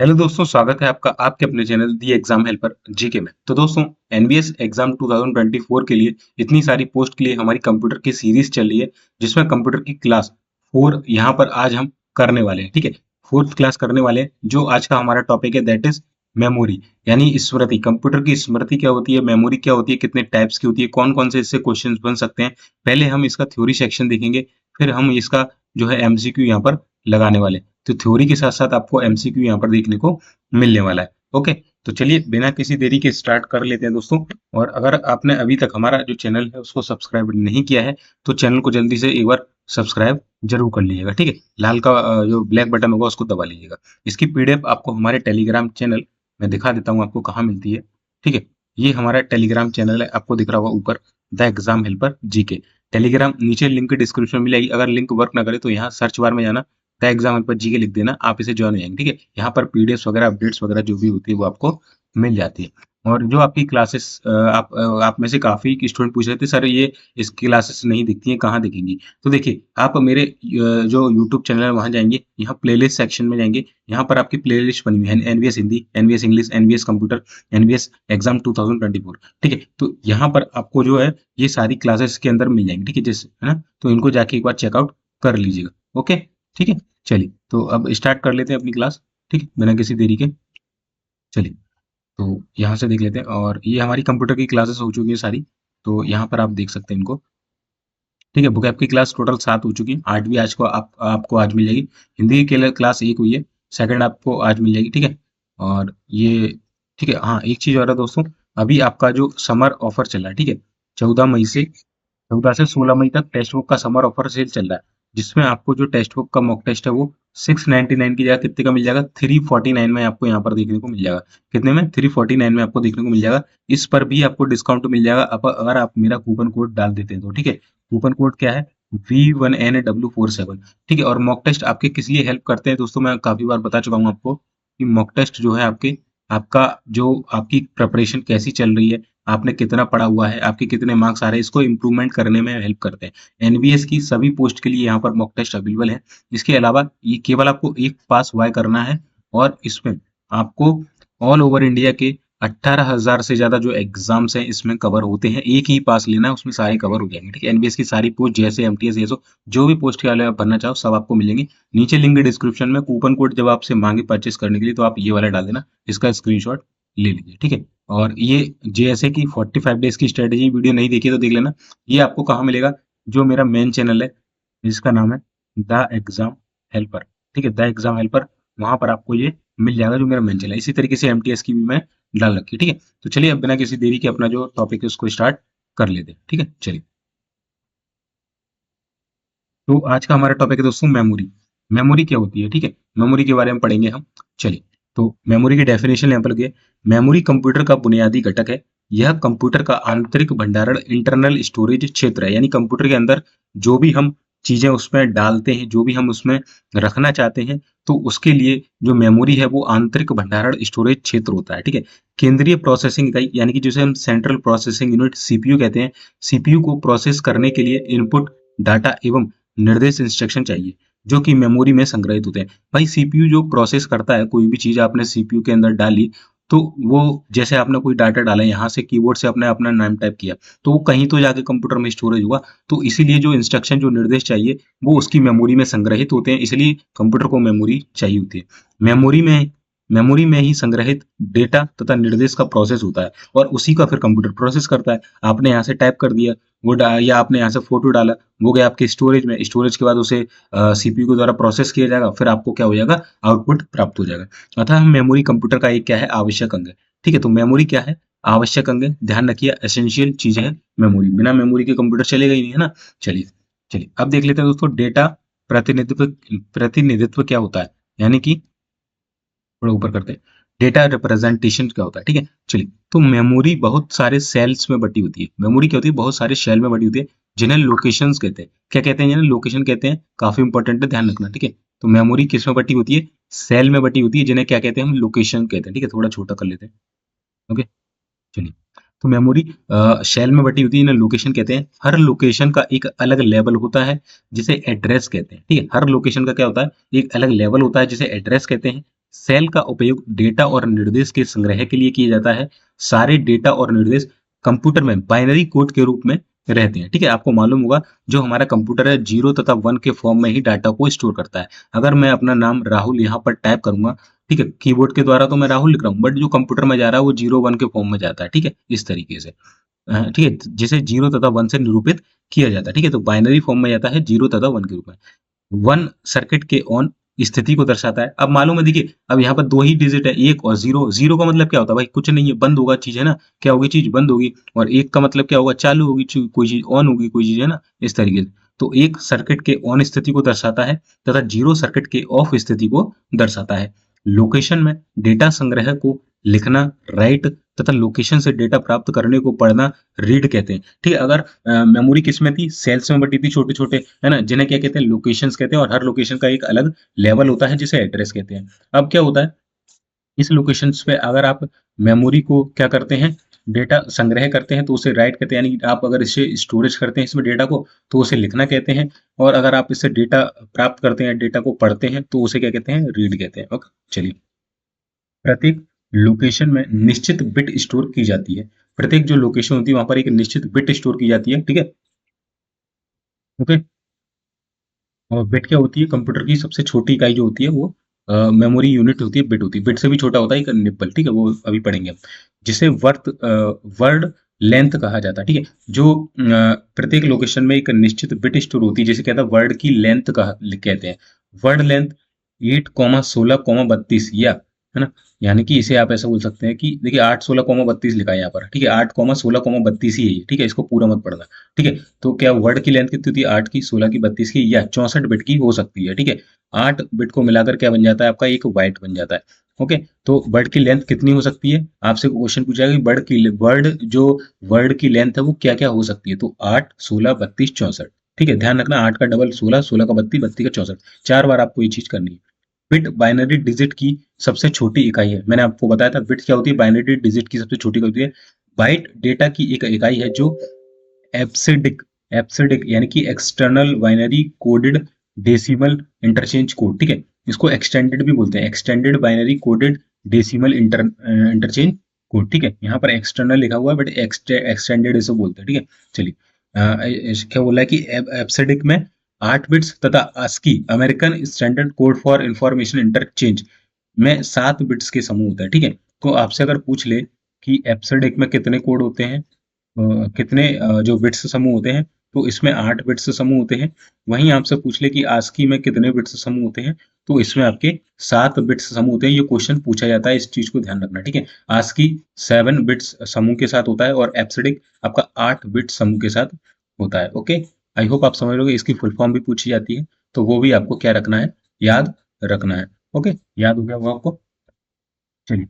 Hello दोस्तों, स्वागत है आपका आपके अपने channel the exam helper GK में। तो दोस्तों, एनबीएस एग्जाम 2024 के लिए इतनी सारी पोस्ट के लिए हमारी कंप्यूटर की सीरीज चल रही है, जिसमें कंप्यूटर की क्लास 4 यहाँ पर आज हम करने वाले हैं। ठीक है, फोर्थ क्लास करने वाले हैं। जो आज का हमारा टॉपिक है दैट इज मेमोरी, यानी स्मृति। कंप्यूटर की स्मृति क्या होती है, मेमोरी क्या होती है, कितने टाइप्स की होती है, कौन कौन से इससे क्वेश्चन बन सकते हैं। पहले हम इसका थ्योरी सेक्शन देखेंगे, फिर हम इसका जो है एमसीक्यू यहाँ पर लगाने वाले हैं। तो थ्योरी के साथ साथ आपको एमसीक्यू यहाँ पर देखने को मिलने वाला है। ओके, तो चलिए बिना किसी देरी के स्टार्ट कर लेते हैं दोस्तों। और अगर आपने अभी तक हमारा जो चैनल है उसको सब्सक्राइब नहीं किया है, तो चैनल को जल्दी से एक बार सब्सक्राइब जरूर कर लीजिएगा। ठीक है, लाल का जो ब्लैक बटन होगा उसको दबा लीजिएगा। इसकी पीडीएफ आपको हमारे टेलीग्राम चैनल में दिखा देता हूँ आपको कहाँ मिलती है। ठीक है, ये हमारा टेलीग्राम चैनल है, आपको दिख रहा होगा ऊपर the exam helper GK Telegram. नीचे लिंक डिस्क्रिप्शन में मिलेगी। अगर लिंक वर्क ना करे तो यहाँ सर्च बार में जाना, द एग्जाम हेल्पर जीके लिख देना, आप इसे ज्वाइन हो जाएंगे। ठीक है, यहाँ पर पीडीएफ वगैरह अपडेट्स वगैरह जो भी होती है वो आपको मिल जाती है। और जो आपकी क्लासेस आप में से काफी स्टूडेंट पूछ रहे थे सर ये इस क्लासेस नहीं दिखती हैं, कहाँ दिखेंगी। तो देखिए, आप मेरे जो यूट्यूब चैनल है वहां जाएंगे, यहाँ प्लेलिस्ट सेक्शन में जाएंगे। यहाँ पर आपकी प्लेलिस्ट बनी हुई है, NVS Hindi, NVS English, NVS computer, NVS exam 2024। ठीक है, तो यहाँ पर आपको जो है ये सारी क्लासेस के अंदर मिल जाएंगी। ठीक है, जैसे है ना, तो इनको जाके एक बार चेकआउट कर लीजिएगा। ओके, ठीक है, चलिए तो अब स्टार्ट कर लेते हैं अपनी क्लास। ठीक है, बिना किसी देरी के चलिए, तो यहाँ से देख लेते हैं। और ये हमारी कंप्यूटर की क्लासेस हो चुकी है सारी, तो यहाँ पर आप देख सकते हैं इनको। ठीक है, बुक आपकी क्लास टोटल 7 हो चुकी है। 8वीं आज को आपको आज मिल जाएगी। हिंदी की क्लास 1 हुई है, सेकंड आपको आज मिल जाएगी। ठीक है, और ये ठीक है। हाँ, एक चीज और है दोस्तों, अभी आपका जो समर ऑफर चल रहा है, ठीक है, 14 से 16 मई तक टेक्स्ट बुक का समर ऑफर सेल चल रहा है, जिसमें आपको जो टेक्स्ट बुक का मॉक टेस्ट है वो 699 की जगह कितने का मिल जाएगा, 349 में आपको यहाँ पर देखने को मिल जाएगा। कितने में, 349 में आपको देखने को मिल जाएगा। इस पर भी आपको डिस्काउंट मिल जाएगा अगर आप मेरा कूपन कोड डाल देते हैं तो। ठीक है, कूपन कोड क्या है, V1NW47। ठीक है, और मॉक टेस्ट आपके किस लिए हेल्प करते हैं दोस्तों, मैं काफी बार बता चुका हूँ आपको कि मॉक टेस्ट जो है आपका जो आपकी प्रिपरेशन कैसी चल रही है, आपने कितना पढ़ा हुआ है, आपके कितने मार्क्स आ रहे हैं, इसको इम्प्रूवमेंट करने में हेल्प करते हैं। एनबीएस की सभी पोस्ट के लिए यहाँ पर मॉक टेस्ट अवेलेबल है। इसके अलावा ये केवल आपको एक पास वाई करना है, और इसमें आपको ऑल ओवर इंडिया के 18,000 से ज्यादा जो एग्जाम्स हैं इसमें कवर होते हैं। एक ही पास लेना है, उसमें सारे कवर हो जाएंगे। ठीक है, एनबीएस की सारी पोस्ट जैसे एमटीएस ये जो भी पोस्ट के वाले आप भरना चाहो सब आपको मिलेंगे। नीचे लिंक डिस्क्रिप्शन में कूपन कोड जब आपसे मांगे परचेस करने के लिए तो आप ये वाला डाल देना, इसका स्क्रीनशॉट ले लीजिए। ठीक है, और ये जेएसए की 45 डेज की स्ट्रेटेजी वीडियो नहीं देखी तो देख लेना। ये आपको कहाँ मिलेगा, जो मेरा मेन चैनल है जिसका नाम है द एग्जाम हेल्पर। ठीक है, द एग्जाम हेल्पर, वहां पर आपको ये मिल जाएगा जो मेरा मेन चैनल है। इसी तरीके से एमटीएस की भी मैं डाल रखी है। ठीक है, तो चलिए अब बिना किसी देरी के अपना जो टॉपिक है उसको स्टार्ट कर लेते हैं। ठीक है, चलिए, तो आज का हमारा टॉपिक है दोस्तों मेमोरी। मेमोरी क्या होती है, ठीक है, मेमोरी के बारे में पढ़ेंगे हम। चलिए, तो मेमोरी की डेफिनेशन यहाँ पर लिखिए। मेमोरी कंप्यूटर का बुनियादी घटक है। यह कंप्यूटर का आंतरिक भंडारण, इंटरनल स्टोरेज क्षेत्र है, यानी कंप्यूटर के अंदर जो भी हम चीजें उसमें डालते हैं, जो भी हम उसमें रखना चाहते हैं, तो उसके लिए जो मेमोरी है वो आंतरिक भंडारण स्टोरेज क्षेत्र होता है। ठीक है, केंद्रीय प्रोसेसिंग इकाई, यानी कि जिसे हम सेंट्रल प्रोसेसिंग यूनिट सीपीयू कहते हैं। सीपीयू को प्रोसेस करने के लिए इनपुट डाटा एवं निर्देश इंस्ट्रक्शन चाहिए, जो कि मेमोरी में संग्रहित होते हैं। भाई सीपीयू जो प्रोसेस करता है, कोई भी चीज आपने सीपीयू के अंदर डाली, तो वो जैसे आपने कोई डाटा डाला, यहाँ से कीबोर्ड से आपने अपना नाम टाइप किया, तो वो कहीं तो जाके कंप्यूटर में स्टोरेज हुआ। तो इसीलिए जो इंस्ट्रक्शन, जो निर्देश चाहिए वो उसकी मेमोरी में संग्रहित होते हैं, इसलिए कंप्यूटर को मेमोरी चाहिए होती है। मेमोरी में मेमोरी में ही संग्रहित डेटा तथा निर्देश का प्रोसेस होता है, और उसी का फिर कंप्यूटर प्रोसेस करता है। आपने यहाँ से टाइप कर दिया, या आपने यहाँ से फोटो डाला, वो गया आपके स्टोरेज में। स्टोरेज के बाद उसे सीपीयू के द्वारा प्रोसेस किया जाएगा, फिर आपको क्या हो जाएगा, आउटपुट प्राप्त हो जाएगा। अतः मेमोरी कंप्यूटर का एक क्या है, आवश्यक अंग है। ठीक है, तो मेमोरी क्या है, आवश्यक अंग है। ध्यान रखिए, एसेंशियल चीज है मेमोरी, बिना मेमोरी के कंप्यूटर चलेगा ही नहीं, है ना। चलिए चलिए, अब देख लेते हैं दोस्तों डेटा प्रतिनिधित्व। प्रतिनिधित्व क्या होता है, यानी कि थोड़ा ऊपर करते हैं, डेटा रिप्रेजेंटेशन क्या होता है। ठीक है, चलिए, तो मेमोरी बहुत सारे सेल्स में बटी होती है। मेमोरी क्या होती है, बहुत सारे सेल में बटी होती है, जिन्हें लोकेशंस कहते हैं। क्या कहते हैं, जिन्हें लोकेशन कहते हैं, काफी इंपॉर्टेंट है, ध्यान रखना। ठीक है, तो मेमोरी किस में बटी होती है, सेल में बटी होती है, जिन्हें क्या कहते हैं, हम लोकेशन कहते हैं। ठीक है, थोड़ा छोटा कर लेते हैं। ओके, चलिए, तो मेमोरी शेल में बटी होती है, इन्हें लोकेशन कहते हैं। हर लोकेशन का एक अलग लेवल होता है, जिसे एड्रेस कहते हैं। ठीक है, हर लोकेशन का क्या होता है, एक अलग लेवल होता है जिसे एड्रेस कहते हैं। सेल का उपयोग डेटा और निर्देश के संग्रह के लिए किया जाता है। सारे डेटा और निर्देश कंप्यूटर में बाइनरी कोड के रूप में रहते हैं। ठीक है, आपको मालूम होगा जो हमारा कंप्यूटर है 0 तथा 1 के फॉर्म में ही डाटा को स्टोर करता है। अगर मैं अपना नाम राहुल यहाँ पर टाइप करूंगा, ठीक है, कीबोर्ड के द्वारा तो मैं राहुल लिख रहा हूँ, बट जो कंप्यूटर में जा रहा है वो 0 1 के फॉर्म में जाता है। ठीक है, इस तरीके से ठीक है, जिसे 0 तथा 1 से निरूपित किया जाता है। ठीक है, तो बाइनरी फॉर्म में जाता है 0 तथा 1 के रूप में। 1 सर्किट के ऑन स्थिति को दर्शाता है। अब मालूम है, देखिए अब यहाँ पर 2 ही डिजिट है, 1 और 0। 0 का मतलब क्या होता है भाई, कुछ नहीं है, बंद होगा चीज, है ना, क्या होगी, चीज बंद होगी। और 1 का मतलब क्या होगा, चालू होगी कोई चीज, ऑन होगी कोई चीज, है ना, इस तरीके से। तो 1 सर्किट के ऑन स्थिति को दर्शाता है तथा 0 सर्किट के ऑफ स्थिति को दर्शाता है। लोकेशन में डेटा संग्रह को लिखना राइट तथा लोकेशन से डेटा प्राप्त करने को पढ़ना रीड कहते हैं। ठीक है, अगर मेमोरी किस में थी, सेल्स में बटी थी छोटे छोटे, है ना, जिन्हें क्या कहते हैं, लोकेशंस कहते हैं। और हर लोकेशन का एक अलग लेवल होता है जिसे एड्रेस कहते हैं। अब क्या होता है, इस लोकेशंस पे अगर आप मेमोरी को क्या करते हैं, डेटा संग्रह करते हैं तो उसे राइट कहते हैं, यानी कि आप अगर इसे स्टोरेज करते हैं इसमें डेटा को तो उसे लिखना कहते हैं। और अगर आप इससे डेटा प्राप्त करते हैं, डेटा को पढ़ते हैं तो उसे क्या कहते हैं, रीड कहते हैं। ओके, चलिए। प्रत्येक लोकेशन में निश्चित बिट स्टोर की जाती है। प्रत्येक जो लोकेशन होती है वहां पर एक निश्चित बिट स्टोर की जाती है। ठीक है, ओके। और बिट क्या होती है, कंप्यूटर की सबसे छोटी इकाई जो होती है वो मेमोरी यूनिट होती है, बिट होती है। बिट से भी छोटा होता है एक निब्बल, ठीक है, वो अभी पढ़ेंगे हम। जिसे वर्ड लेंथ कहा जाता है। ठीक है, जो प्रत्येक लोकेशन में एक निश्चित बिट स्टोर होती है जिसे कहता है वर्ड की लेंथ कहा कहते हैं। वर्ड लेंथ 8,16,32 या, है ना, यानी कि इसे आप ऐसा बोल सकते हैं कि देखिए 8,16,32 लिखा है यहाँ पर। ठीक है, 8,16,32 ही है ये। ठीक है, इसको पूरा मत पढ़ना। ठीक है, तो क्या वर्ड की लेंथ कितनी होती है, 8 की, 16 की, 32 की या 64 बिट की हो सकती है। ठीक है, 8 बिट को मिलाकर क्या बन जाता है आपका, एक बाइट बन जाता है। ओके, तो वर्ड की लेंथ कितनी हो सकती है, आपसे क्वेश्चन पूछा गया कि वर्ड की लेंथ है वो क्या क्या हो सकती है, तो 8, 16, 32, 64। ठीक है, ध्यान रखना, 8 का डबल 16, 16 का 32, 32 का 64, 4 बार आपको ये चीज करनी है। बिट बाइनरी डिजिट की सबसे छोटी इकाई है। मैंने आपको बताया था बिट क्या होती है, बाइनरी डिजिट की सबसे छोटी इकाई होती है। बाइट डेटा की एक इकाई है जो एब्सिडिक एब्सिडिक यानी कि external binary coded decimal interchange code. ठीक है, इसको एक्सटेंडेड भी बोलते हैं, extended binary coded decimal interchange code. ठीक है, यहाँ पर एक्सटर्नल लिखा हुआ है बट एक्सटेंडेड इसे बोलते हैं। ठीक है, चलिए। क्या बोला है कि एब्सिडिक में 8 बिट्स तथा ASCII American standard code for information interchange में 7 बिट्स के समूह होता है। ठीक है, तो आपसे अगर पूछ ले कि एब्सिडिक में कितने कोड होते हैं, कितने जो बिट्स समूह होते हैं, तो इसमें 8 बिट्स समूह होते हैं। वहीं आपसे पूछ ले कि ASCII में कितने बिट्स समूह होते हैं, तो इसमें आपके 7 बिट्स समूह होते हैं। ये क्वेश्चन पूछा जाता है, इस चीज को ध्यान रखना। ठीक है, ASCII 7 बिट्स समूह के साथ होता है और एब्सिडिक आपका 8 बिट समूह के साथ होता है। ओके, आई होप आप समझ लोगे। इसकी फुल फॉर्म भी पूछी जाती है, तो वो भी आपको क्या रखना है, याद रखना है। ओके, याद हो गया वो आपको। चलिए,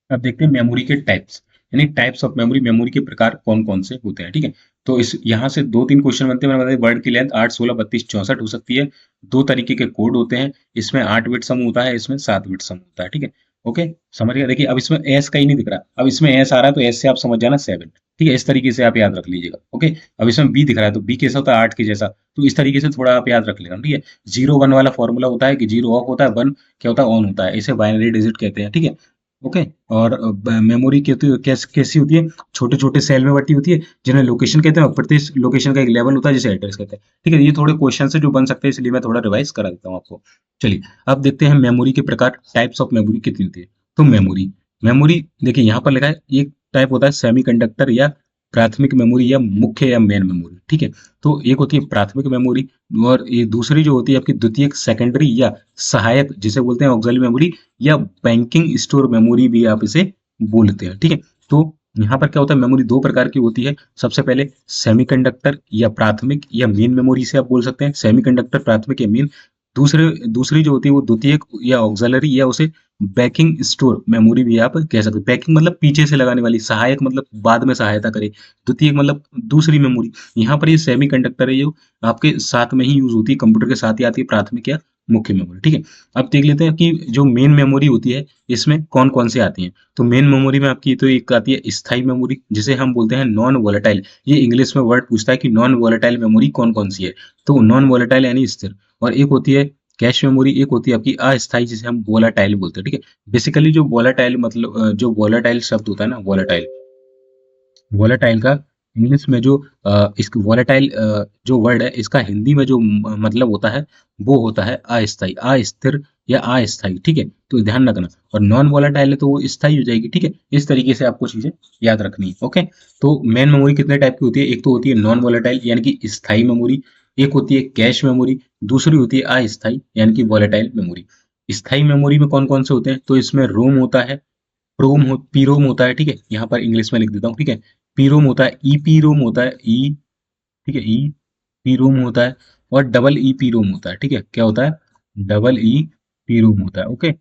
अब देखते हैं मेमोरी के टाइप्स, यानी टाइप्स ऑफ मेमोरी, मेमोरी के प्रकार कौन कौन से होते हैं। ठीक है, तो इस यहाँ से 2-3 क्वेश्चन बनते हैं। मैंने बताया वर्ड की लेंथ 8, 16, 32, 64 हो सकती है। 2 तरीके के कोड होते हैं, इसमें 8 बिट सम होता है, इसमें 7 बिट सम होता है। ठीक है, ओके, समझ गए। देखिए अब इसमें एस का ही नहीं दिख रहा, अब इसमें एस आ रहा है तो एस से आप समझ जाना 7। ठीक है, इस तरीके से आप याद रख लीजिएगा। ओके, अब इसमें बी दिख रहा है तो बी कैसा होता है, 8 के जैसा, तो इस तरीके से थोड़ा आप याद रख लेना। ठीक है, 0 1 वाला फॉर्मूला होता है कि 0 ऑफ होता है, 1 क्या होता है, ऑन होता है, इसे बाइनरी डिजिट कहते हैं। ठीक है, ओके। और मेमोरी कैसी होती है, छोटे छोटे सेल में बटी होती है जिन्हें लोकेशन कहते हैं, और प्रत्येक लोकेशन का एक लेवल होता है जिसे एड्रेस कहते हैं। ठीक है, ये थोड़े क्वेश्चन है जो बन सकते हैं, इसलिए मैं थोड़ा रिवाइज करा देता हूँ आपको। चलिए, अब देखते हैं मेमोरी के प्रकार, टाइप्स ऑफ मेमोरी कितनी होती है। तो मेमोरी मेमोरी देखिए यहाँ पर लिखा है, एक टाइप होता है सेमीकंडक्टर या प्राथमिक मेमोरी या मुख्य या मेन मेमोरी। ठीक है, तो एक होती है प्राथमिक मेमोरी, और ये दूसरी जो होती है आपकी द्वितीयक सेकेंडरी या सहायक, जिसे बोलते हैं ऑक्सिलरी मेमोरी या बैंकिंग स्टोर मेमोरी भी आप इसे बोलते हैं। ठीक है, तो यहाँ पर क्या होता है, मेमोरी 2 प्रकार की होती है। सबसे पहले सेमीकंडक्टर या प्राथमिक या मेन मेमोरी से आप बोल सकते हैं, सेमीकंडक्टर, प्राथमिक या मेन। दूसरी जो होती है वो द्वितीयक या ऑक्सिलरी या उसे बैकिंग स्टोर मेमोरी भी आप कह सकते हैं। बैकिंग मतलब पीछे से लगाने वाली, सहायक मतलब बाद में सहायता करे, द्वितीयक मतलब दूसरी मेमोरी। यहाँ पर ये सेमीकंडक्टर है जो आपके साथ में ही यूज होती है, कंप्यूटर के साथ ही आती है, प्राथमिक या मुख्य मेमोरी। ठीक है, अब देख लेते हैं कि जो मेन मेमोरी होती है इसमें कौन कौन से आती हैं। तो मेन मेमोरी में आपकी तो एक आती है स्थायी मेमोरी, जिसे हम बोलते हैं नॉन वोलेटाइल। ये इंग्लिश में वर्ड पूछता है कि नॉन वोलेटाइल मेमोरी कौन कौन सी है, तो नॉन वोलेटाइल यानी स्थिर। और एक होती है कैश मेमोरी एक होती है आपकी अस्थायी, जिसे हम वोलाटाइल बोलते हैं, ठीक है। बेसिकली जो वोलाटाइल मतलब जो वोलाटाइल शब्द होता है ना, वोलाटाइल, वोलेटाइल का इंग्लिश में जो इस वोलेटाइल जो वर्ड है, इसका हिंदी में जो मतलब होता है वो होता है अस्थाई, अस्थिर या अस्थाई, ठीक है। तो ध्यान रखना। और नॉन वोलेटाइल है तो वो स्थाई हो जाएगी, ठीक है। इस तरीके से आपको चीजें याद रखनी है, ओके। तो मेन मेमोरी कितने टाइप की होती है? एक तो होती है नॉन वोलेटाइल यानी कि स्थाई मेमोरी, एक होती है कैश मेमोरी, दूसरी होती है अस्थाई यानी कि वोलेटाइल मेमोरी। स्थाई मेमोरी में कौन कौन से होते हैं? तो इसमें रोम होता है, पीरोम होता है, ठीक है। यहाँ पर इंग्लिश में लिख देता हूँ, ठीक है। पीरोम होता है, ई पीरोम होता है, ई, ठीक है, ई पीरोम होता है, और डबल ई पीरोम होता है, ठीक है। क्या होता है? डबल ई पीरोम होता है, ओके।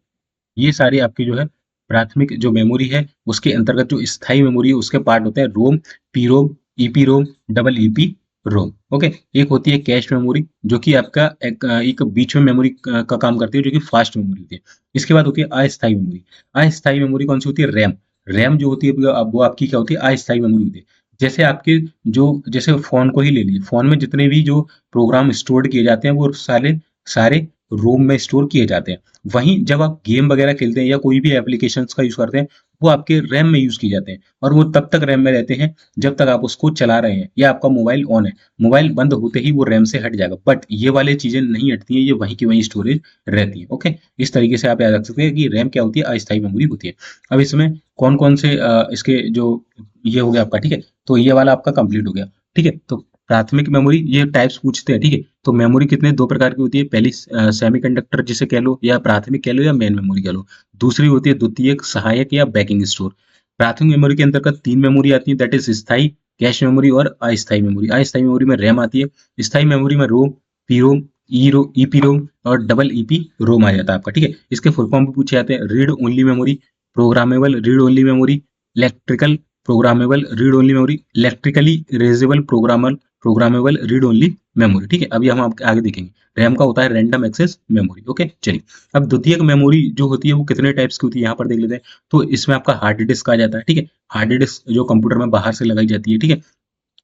ये सारी आपकी जो है प्राथमिक जो मेमोरी है उसके अंतर्गत जो स्थायी मेमोरी है उसके पार्ट होते हैं रोम, पीरोम, ईपी रोम, डबल ईपी रोम, ओके। एक होती है कैश मेमोरी जो कि आपका एक बीच में मेमोरी का काम करती है, जो कि फास्ट मेमोरी होती है। इसके बाद होती है अस्थायी मेमोरी। अस्थायी मेमोरी कौन सी होती है? रैम। रैम जो होती है वो आपकी क्या होती है? अस्थायी मेमोरी होती है। जैसे आपके जो, जैसे फोन को ही ले लीजिए, फोन में जितने भी जो प्रोग्राम स्टोर किए जाते हैं वो सारे सारे रोम में स्टोर किए जाते हैं। वहीं जब आप गेम वगैरह खेलते हैं या कोई भी एप्लीकेशंस का यूज करते हैं, वो आपके रैम में यूज किए जाते हैं, और वो तब तक रैम में रहते हैं जब तक आप उसको चला रहे हैं या आपका मोबाइल ऑन है। मोबाइल बंद होते ही वो रैम से हट जाएगा, बट ये वाली चीजें नहीं हटती हैं, ये वहीं की वहीं स्टोरेज रहती है, ओके। इस तरीके से आप याद रख सकते हैं कि रैम क्या होती है? अस्थायी मेमोरी होती है। अब इसमें कौन कौन से इसके जो, ये हो गया आपका, ठीक है। तो ये वाला आपका कंप्लीट हो गया, ठीक है। तो प्राथमिक मेमोरी ये टाइप्स पूछते हैं, ठीक है। तो मेमोरी कितने दो प्रकार की होती है? पहली सेमीकंडक्टर जिसे कह लो, या प्राथमिक कह लो, या मेन मेमोरी कह लो। दूसरी होती है द्वितीयक, सहायक या बैकिंग स्टोर। प्राथमिक मेमोरी के अंतर्गत तीन मेमोरी आती है, दैट इज स्थायी, कैश मेमोरी और अस्थायी मेमोरी। अस्थायी मेमोरी में रैम आती है, स्थायी मेमोरी में रोम, पीरोम, ईपी रोम और डबल ईपी रोम आ जाता है आपका, ठीक है। इसके फुल फॉर्म भी पूछे जाते हैं। Read only memory, programmable read only memory, electrical programmable read only memory, electrically erasable programmable read only memory, ठीक है। अभी हम आगे देखेंगे। रैम का होता है रैंडम एक्सेस मेमोरी, ओके। चलिए, अब द्वितीयक मेमोरी जो होती है वो कितने टाइप्स की होती है यहाँ पर देख लेते हैं। तो इसमें आपका हार्ड डिस्क आ जाता है, ठीक है। हार्ड डिस्क जो कंप्यूटर में बाहर से लगाई जाती है, ठीक है।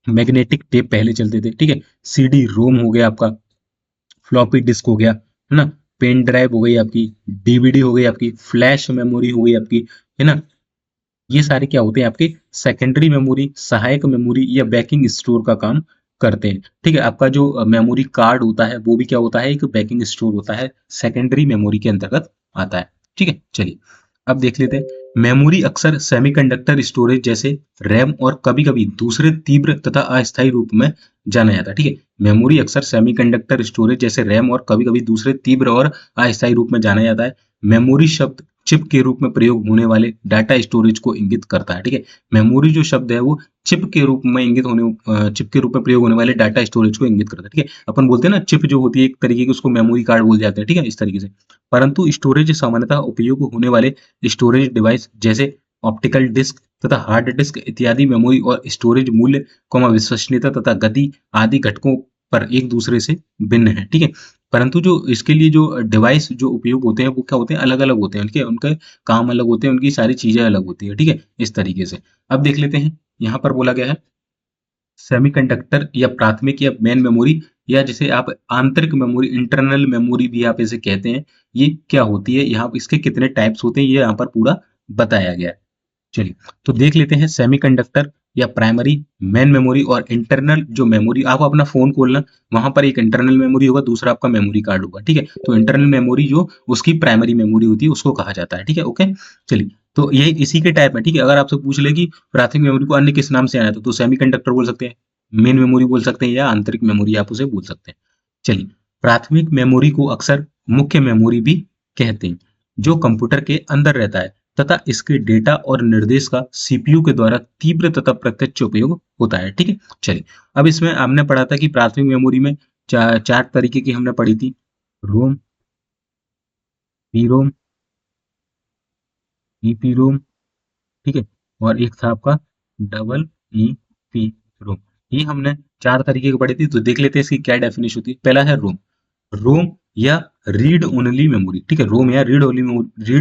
मैग्नेटिक टेप पहले चलते थे, ठीक है। सीडी रोम हो गया आपका, फ्लॉपी डिस्क हो गया, है ना, पेन ड्राइव हो गई आपकी, डीवीडी हो गई आपकी, फ्लैश मेमोरी हो गई आपकी, है ना। ये सारे क्या होते हैं? आपके सेकेंडरी मेमोरी, सहायक मेमोरी या बैकिंग स्टोर का काम करते हैं, ठीक है। आपका जो मेमोरी कार्ड होता है वो भी क्या होता है? एक बैकिंग स्टोर होता है, सेकेंडरी मेमोरी के अंतर्गत आता है, ठीक है। चलिए, अब देख लेते हैं। मेमोरी अक्सर सेमीकंडक्टर स्टोरेज जैसे रैम और कभी-कभी दूसरे तीव्र तथा अस्थायी रूप में जाना जाता है, ठीक है। मेमोरी अक्सर सेमीकंडक्टर स्टोरेज जैसे रैम और कभी-कभी दूसरे तीव्र और अस्थायी रूप में जाना जाता है। मेमोरी शब्द चिप के रूप में प्रयोग होने वाले डाटा स्टोरेज को इंगित करता है, ठीक है। मेमोरी जो शब्द है वो चिप के रूप में चिप के रूप में प्रयोग होने वाले डाटा स्टोरेज को इंगित करता है, ठीक है। अपन बोलते हैं ना, चिप जो होती है एक तरीके की, उसको मेमोरी कार्ड बोल जाते हैं, ठीक है, इस तरीके से। परंतु स्टोरेज सामान्यतः उपयोग होने वाले स्टोरेज डिवाइस जैसे ऑप्टिकल डिस्क तथा हार्ड डिस्क इत्यादि मेमोरी और स्टोरेज मूल्य, विश्वसनीयता तथा गति आदि घटकों पर एक दूसरे से भिन्न है, ठीक है। परंतु जो इसके लिए जो डिवाइस जो उपयोग होते हैं वो क्या होते हैं? अलग अलग होते हैं, उनके उनके काम अलग होते हैं, उनकी सारी चीजें अलग होती है, ठीक है, इस तरीके से। अब देख लेते हैं, यहाँ पर बोला गया है सेमीकंडक्टर या प्राथमिक या मेन मेमोरी, या जिसे आप आंतरिक मेमोरी, इंटरनल मेमोरी भी आप इसे कहते हैं। ये क्या होती है? यहाँ इसके कितने टाइप्स होते हैं ये यहाँ पर पूरा बताया गया है। चलिए, तो देख लेते हैं। सेमीकंडक्टर या प्राइमरी, मेन मेमोरी और इंटरनल जो मेमोरी, आप अपना फोन खोलना, वहां पर एक इंटरनल मेमोरी होगा, दूसरा आपका मेमोरी कार्ड होगा, ठीक है। तो इंटरनल मेमोरी जो उसकी प्राइमरी मेमोरी होती है उसको कहा जाता है, ठीक है, ओके। चलिए, तो ये इसी के टाइप है, ठीक है। अगर आपसे पूछ ले कि प्राथमिक मेमोरी को अन्य किस नाम से आना था, तो सेमीकंडक्टर बोल सकते हैं, मेन मेमोरी बोल सकते हैं, या आंतरिक मेमोरी आप उसे बोल सकते हैं। चलिए, प्राथमिक मेमोरी को अक्सर मुख्य मेमोरी भी कहते हैं, जो कंप्यूटर के अंदर रहता है तथा इसके डेटा और निर्देश का सीपीयू के द्वारा तीव्र तथा प्रत्यक्ष उपयोग होता है, ठीक है। चलिए, अब इसमें हमने पढ़ा था कि प्राथमिक मेमोरी में चार तरीके की हमने पढ़ी थी। रोम, पीरोम, ईपीरोम, ठीक है, और एक था आपका डबल ई पी रोम। ये हमने चार तरीके की पढ़ी थी, तो देख लेते हैं इसकी क्या डेफिनेशन होती है। पहला है रोम। रोम या रीड ओनली मेमोरी, ठीक है। रोम या रीड